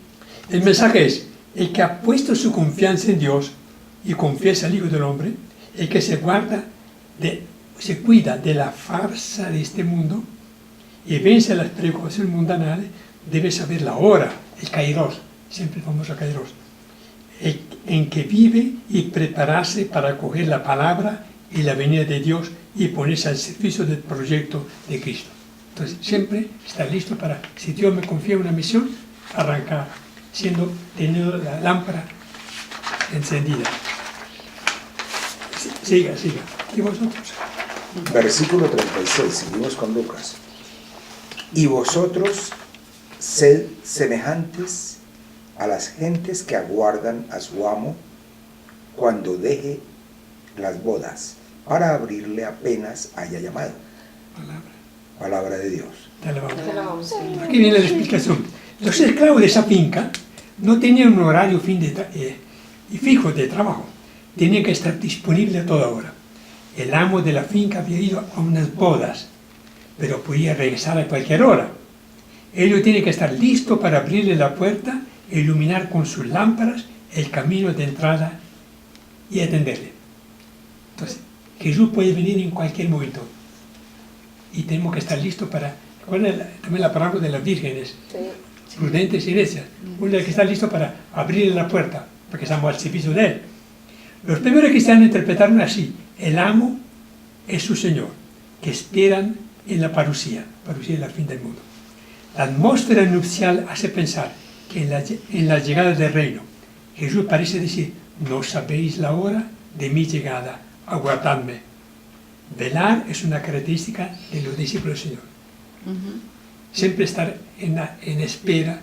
El mensaje es, el que ha puesto su confianza en Dios y confiesa al Hijo del Hombre, el que se cuida de la farsa de este mundo y vence las preocupaciones mundanas, debe saber la hora, el kairos, siempre famoso kairos, en que vive y prepararse para acoger la palabra y la venida de Dios y ponerse al servicio del proyecto de Cristo. Entonces, siempre estar listo para, si Dios me confía una misión, arrancar, teniendo la lámpara encendida. Siga. ¿Y vosotros? Versículo 36, seguimos con Lucas. Y vosotros sed semejantes a las gentes que aguardan a su amo cuando deje las bodas, para abrirle apenas haya llamado. Palabra de Dios. Te alabamos. Te alabamos, Señor. Aquí viene la explicación. Los esclavos de esa finca no tenían un horario fijo de trabajo. Tenían que estar disponibles a toda hora. El amo de la finca había ido a unas bodas, pero podía regresar a cualquier hora. Ellos tienen que estar listos para abrirle la puerta e iluminar con sus lámparas el camino de entrada y atenderle. Entonces, Jesús puede venir en cualquier momento. Y tenemos que estar listos para... también la palabra de las vírgenes, prudentes y necias. Uno que está listo para abrirle la puerta, porque estamos al servicio de Él. Los primeros cristianos interpretaron así: el amo es su Señor, que esperan en la parusía. Parusía es la fin del mundo. La atmósfera nupcial hace pensar que en la llegada del reino, Jesús parece decir: no sabéis la hora de mi llegada, aguardadme. Velar es una característica de los discípulos del Señor. Siempre estar en espera,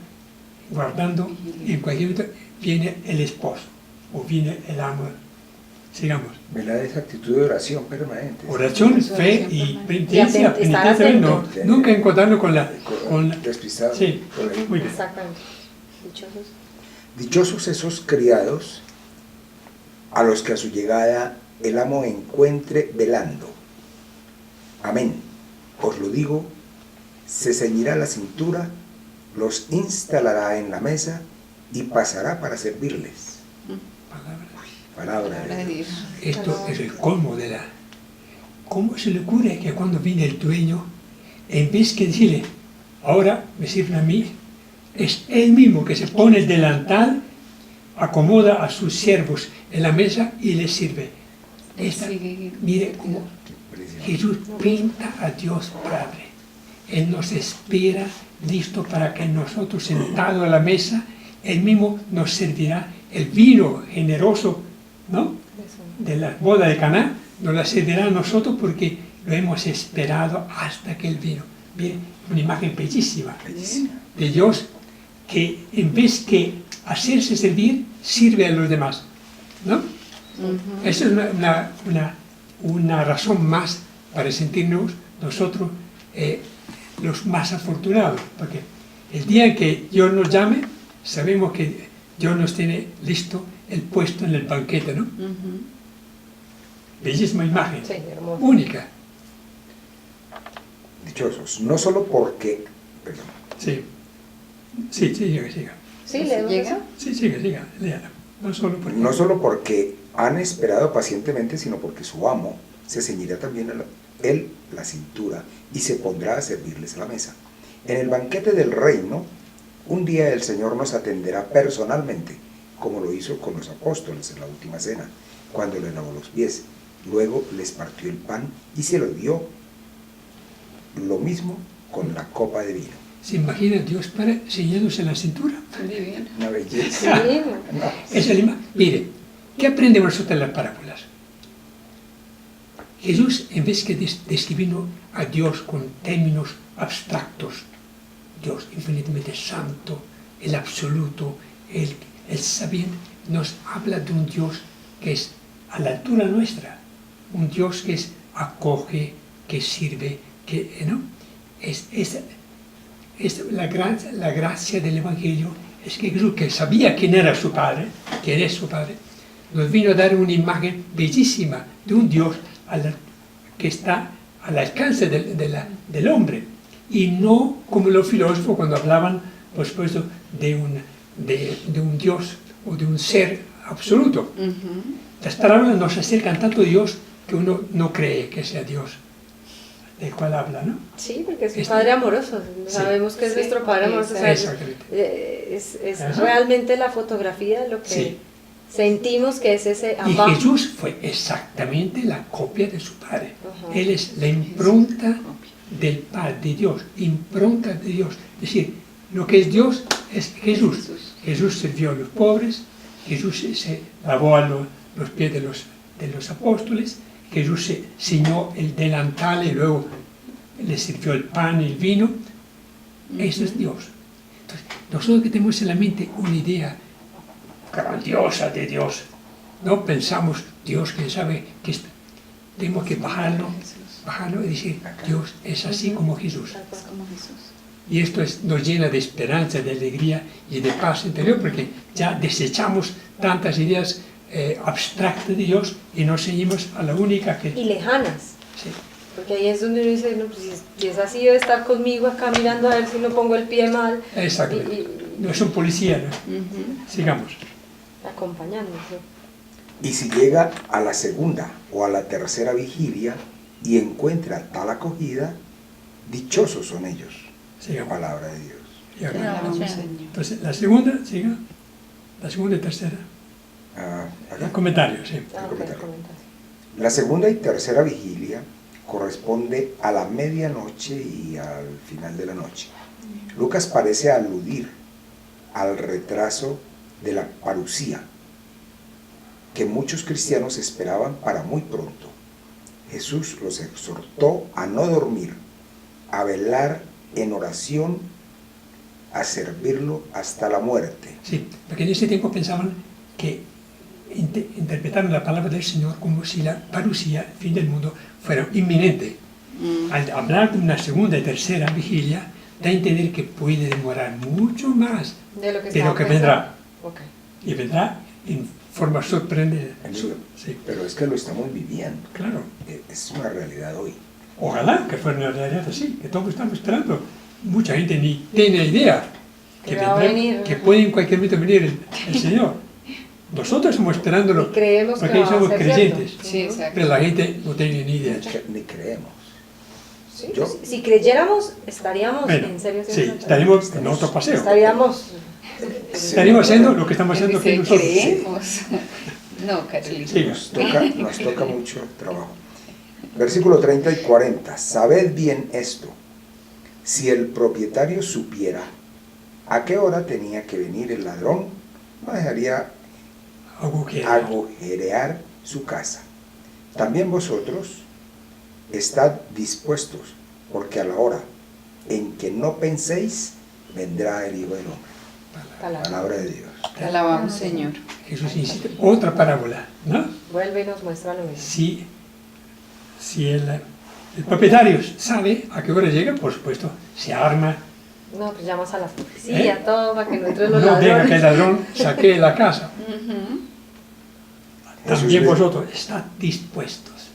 guardando, y en cualquier momento viene el esposo o viene el amo. Sigamos. Velar es actitud de oración permanente. Oración, fe y penitencia. estar No, atento. nunca encontrarlo con la... Despistado. Sí, Por ahí. muy bien. Exactamente. Dichosos. Dichosos esos criados a los que a su llegada el amo encuentre velando. Amén. Os lo digo, se ceñirá la cintura, los instalará en la mesa y pasará para servirles. Palabra de Dios. Esto es el colmo de la... ¿Cómo se le ocurre que cuando viene el dueño, en vez que decirle, ahora me sirve a mí, es él mismo que se pone el delantal, acomoda a sus siervos en la mesa y les sirve? Mire cómo Jesús pinta a Dios Padre. Él nos espera listo para que nosotros, sentados a la mesa, Él mismo nos servirá el vino generoso, ¿no?, de la boda de Caná, nos la servirá a nosotros porque lo hemos esperado hasta que Él vino. Miren, una imagen bellísima de Dios que en vez que hacerse servir, sirve a los demás, ¿no? Esa es una razón más para sentirnos nosotros los más afortunados, porque el día en que Dios nos llame, sabemos que Dios nos tiene listo el puesto en el banquete, ¿no? Bellísima imagen, Sí, hermoso. única. Dichosos, no solo porque... Perdón. Sí, siga. ¿Sí? ¿Leemos ¿Llega? eso? Sí, siga, léala. No solo porque... No solo porque han esperado pacientemente, sino porque su amo se ceñirá también él la cintura y se pondrá a servirles a la mesa. En el banquete del reino, un día el Señor nos atenderá personalmente, como lo hizo con los apóstoles en la última cena, cuando les lavó los pies. Luego les partió el pan y se lo dio. Lo mismo con la copa de vino. ¿Se imagina Dios para ceñiéndose la cintura? Divino. Una belleza. Sí. Esa es la imagen. Mire, ¿qué aprendemos nosotros en las parábolas? Jesús, en vez que describirnos a Dios con términos abstractos, Dios infinitamente santo, el absoluto, el sabiente, nos habla de un Dios que es a la altura nuestra, un Dios que acoge, que sirve, que, ¿no? La gracia del Evangelio es que Jesús, que sabía quién era su Padre, quién es su Padre, nos vino a dar una imagen bellísima de un Dios que está al alcance del hombre, y no como los filósofos cuando hablaban, por supuesto, de un Dios o de un ser absoluto. Las palabras nos acercan tanto a Dios que uno no cree que sea Dios del cual habla, ¿no? Sí, porque es un Padre amoroso, sabemos que es nuestro Padre amoroso. O sea, es realmente la fotografía de lo que sentimos que es ese amor. Y Jesús fue exactamente la copia de su Padre. Él es la impronta del Padre, de Dios, impronta de Dios. Es decir, lo que es Dios es Jesús. Jesús sirvió a los pobres, Jesús se lavó a los pies de los apóstoles, Jesús se ciñó el delantal y luego le sirvió el pan y el vino. Eso es Dios. Entonces, nosotros que tenemos en la mente una idea grandiosa de Dios, no pensamos, Dios, quién sabe, tenemos que bajarlo y decir, Dios es así como Jesús. Y esto nos llena de esperanza, de alegría y de paz interior, porque ya desechamos tantas ideas abstractas de Dios y nos ceñimos a la única que... Y lejanas. Sí. Porque ahí es donde uno dice, no, pues si es así, debe estar conmigo acá mirando a ver si no pongo el pie mal. Exactamente. No es un policía, ¿no? Sigamos. Acompañándonos. Y si llega a la segunda o a la tercera vigilia y encuentra tal acogida, dichosos son ellos. Sigamos. Palabra de Dios. Y ahora, entonces, la segunda, siga. La segunda y tercera. ¿Acá? Comentarios, sí. Comentario. La segunda y tercera vigilia corresponde a la medianoche y al final de la noche. Lucas parece aludir al retraso de la parusía que muchos cristianos esperaban para muy pronto. Jesús los exhortó a no dormir, a velar en oración, a servirlo hasta la muerte. Sí, porque en ese tiempo pensaban que interpretaron la palabra del Señor como si la parusía, el fin del mundo, fuera inminente. Al hablar de una segunda y tercera vigilia, da a entender que puede demorar mucho más de lo que vendrá. Okay. Y vendrá en forma sorprendente. Sí. Pero es que lo estamos viviendo. Claro. Es una realidad hoy. Ojalá que fuera una realidad así, que todos estamos esperando. Mucha gente ni tiene idea que puede en cualquier momento venir el Señor. Nosotros estamos esperándolo porque somos creyentes, sí, pero la gente no tiene ni idea. Ni creemos. Sí, si creyéramos, estaríamos en serio. Sí, estaríamos en otro paseo. Estaríamos haciendo lo que estamos haciendo aquí nosotros. Creemos. No, Carolina. Sí. Nos toca mucho trabajo. Versículo 30 y 40. Sabed bien esto. Si el propietario supiera a qué hora tenía que venir el ladrón, no dejaría agujerear su casa. También vosotros estad dispuestos, porque a la hora en que no penséis, vendrá el Hijo del Hombre. Palabra de Dios. Te alabamos, Señor. Jesús insiste, otra parábola, ¿no? Vuelve y nos muestra lo mismo. Si el propietario sabe a qué hora llega, por supuesto, se arma. No, pues llamas a la policía, todo, para que no entren los no ladrones. deja que el ladrón saquee la casa. También vosotros, estad dispuestos.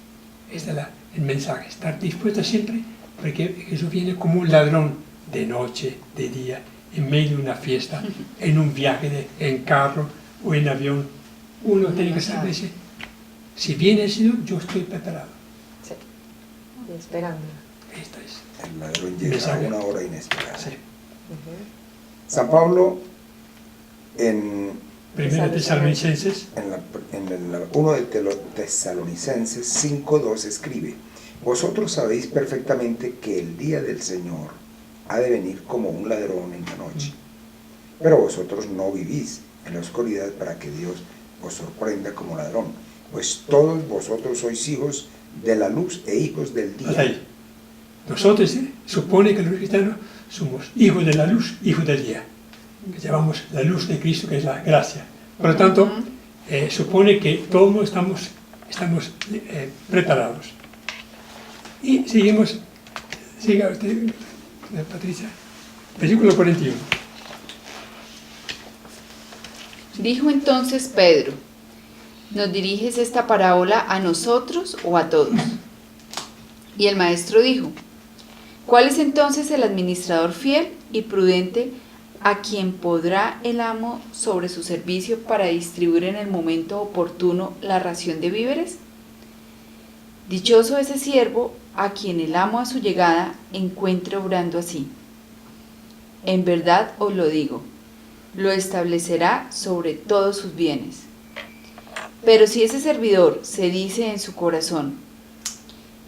Este es el mensaje, estar dispuestos siempre, porque Jesús viene como un ladrón de noche, de día, en medio de una fiesta, en un viaje en carro o en avión. Uno tiene que saber, si viene el Señor, yo estoy preparado. Sí, y esperando. Esto es. El ladrón llega a una hora inesperada. Sí. San Pablo en Primera Tesalonicenses. En 1 de Tesalonicenses 5:2 escribe: vosotros sabéis perfectamente que el día del Señor ha de venir como un ladrón en la noche. Pero vosotros no vivís en la oscuridad para que Dios os sorprenda como ladrón, pues todos vosotros sois hijos de la luz e hijos del día. Hasta ahí. Nosotros supone que los cristianos somos hijos de la luz, hijos del día, que llevamos la luz de Cristo, que es la gracia. Por lo tanto, supone que todos estamos preparados. Y seguimos, siga usted, Patricia, versículo 41. Dijo entonces Pedro: ¿nos diriges esta parábola a nosotros o a todos? Y el maestro dijo: ¿cuál es entonces el administrador fiel y prudente a quien podrá el amo sobre su servicio para distribuir en el momento oportuno la ración de víveres? Dichoso ese siervo a quien el amo a su llegada encuentre obrando así. En verdad os lo digo, lo establecerá sobre todos sus bienes. Pero si ese servidor se dice en su corazón: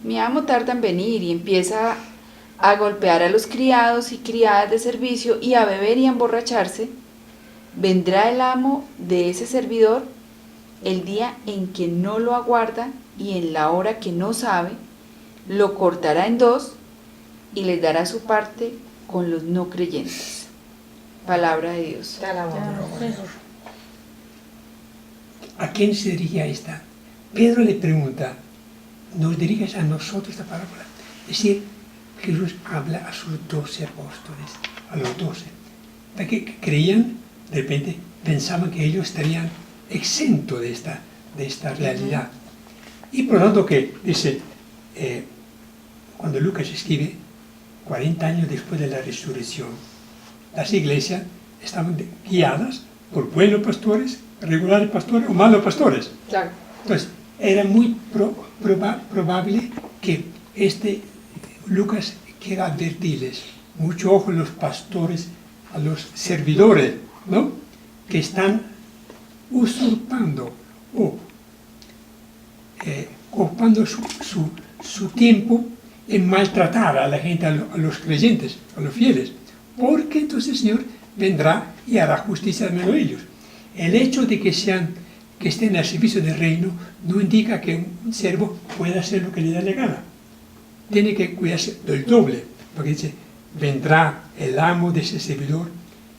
mi amo tarda en venir, y empieza a golpear a los criados y criadas de servicio y a beber y a emborracharse, vendrá el amo de ese servidor el día en que no lo aguarda y en la hora que no sabe, lo cortará en dos y les dará su parte con los no creyentes. Palabra de Dios. Te alabamos. ¿A quién se dirigía esta? Pedro le pregunta, ¿nos diriges a nosotros esta parábola? Es decir, Jesús habla a sus 12 apóstoles, a los 12, porque creían, de repente, pensaban que ellos estarían exentos de esta realidad. Y por lo tanto que dice, cuando Lucas escribe, 40 años después de la resurrección, las iglesias estaban guiadas por buenos pastores, regulares pastores o malos pastores. Claro. Entonces, era muy probable que Lucas quiera advertirles, mucho ojo a los pastores, a los servidores, ¿no? Que están usurpando o ocupando su tiempo en maltratar a la gente, a los creyentes, a los fieles, porque entonces el Señor vendrá y hará justicia también a ellos. El hecho de que estén al servicio del reino no indica que un siervo pueda hacer lo que le da la gana. Tiene que cuidarse del doble, porque dice, vendrá el amo de ese servidor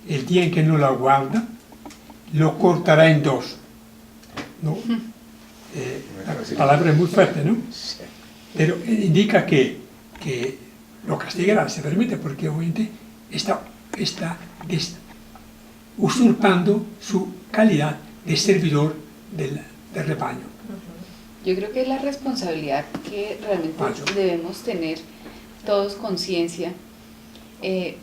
el día en que no lo aguarda, lo cortará en dos. ¿No? La palabra es muy fuerte, ¿no? Pero indica que lo castigará severamente, porque obviamente está usurpando su calidad de servidor del rebaño. Yo creo que es la responsabilidad que realmente debemos tener todos conciencia,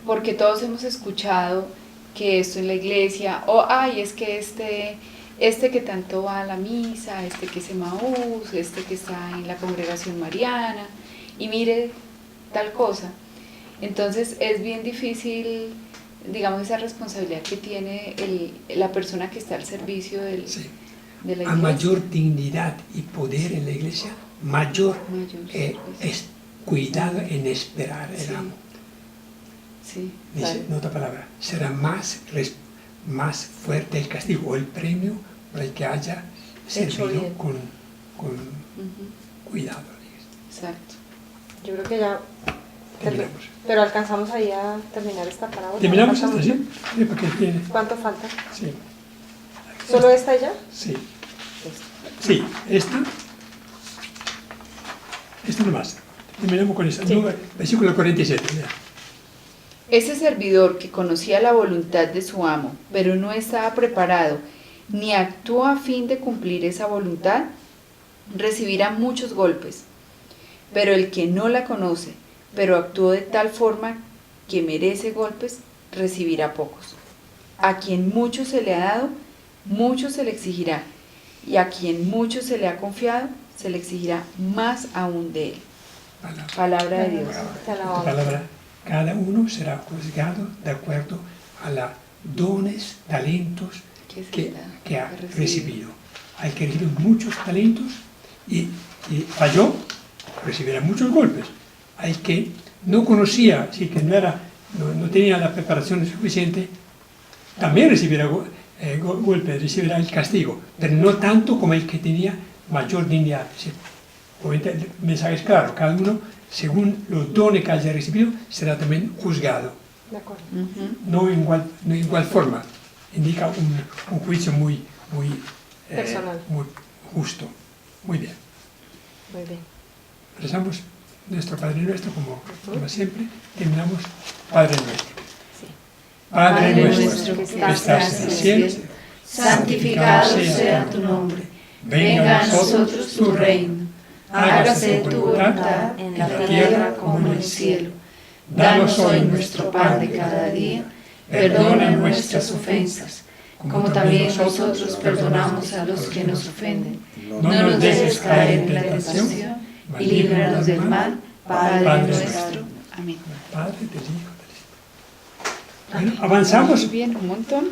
porque todos hemos escuchado que esto en la iglesia, o es que este que tanto va a la misa, este que es Emaús, este que está en la congregación mariana, y mire tal cosa. Entonces es bien difícil, digamos, esa responsabilidad que tiene la persona que está al servicio de la iglesia. A mayor dignidad y poder en la iglesia, mayor es cuidado en esperar el amo. Sí, Dice, en otra palabra, será más fuerte el castigo o el premio para el que haya servido con cuidado. Exacto. Yo creo que ya Terminamos. Pero alcanzamos ahí a terminar esta parábola. ¿Terminamos esta, sí? Sí, porque tiene... ¿Cuánto falta? Sí. ¿Solo esta ya? Sí. Sí, esta nomás. Terminamos con esta. Sí. No, versículo 47. Ya. Ese servidor que conocía la voluntad de su amo, pero no estaba preparado, ni actuó a fin de cumplir esa voluntad, recibirá muchos golpes. Pero el que no la conoce, pero actuó de tal forma que merece golpes, recibirá pocos. A quien mucho se le ha dado, mucho se le exigirá, y a quien mucho se le ha confiado, se le exigirá más aún de él. Palabra de Dios. Esta palabra, cada uno será juzgado de acuerdo a los dones, talentos que ha recibido. Hay que recibir muchos talentos y falló, recibirá muchos golpes. Hay que no conocía, sí, que no tenía la preparación suficiente, también recibirá golpes, recibirá el castigo, pero no tanto como el que tenía mayor dignidad. ¿Sí? Obviamente el mensaje es claro, cada uno, según los dones que haya recibido, será también juzgado. De acuerdo. Uh-huh. No en igual forma. Indica un juicio muy personal, muy justo. Muy bien. Muy bien. Rezamos nuestro Padre Nuestro, como siempre. Terminamos Padre Nuestro. Sí. Padre Padre nuestro, que estás en el cielo, santificado sea tu nombre. Venga a nosotros tu reino. Hágase tu voluntad en la tierra como en el cielo. Danos hoy nuestro pan de cada día. Perdona nuestras ofensas, como también nosotros perdonamos a los que nos ofenden. No nos dejes caer en la tentación y líbranos del mal, Padre nuestro. Amén. Padre, del Hijo, del Espíritu. Bueno, avanzamos. Muy bien, un montón.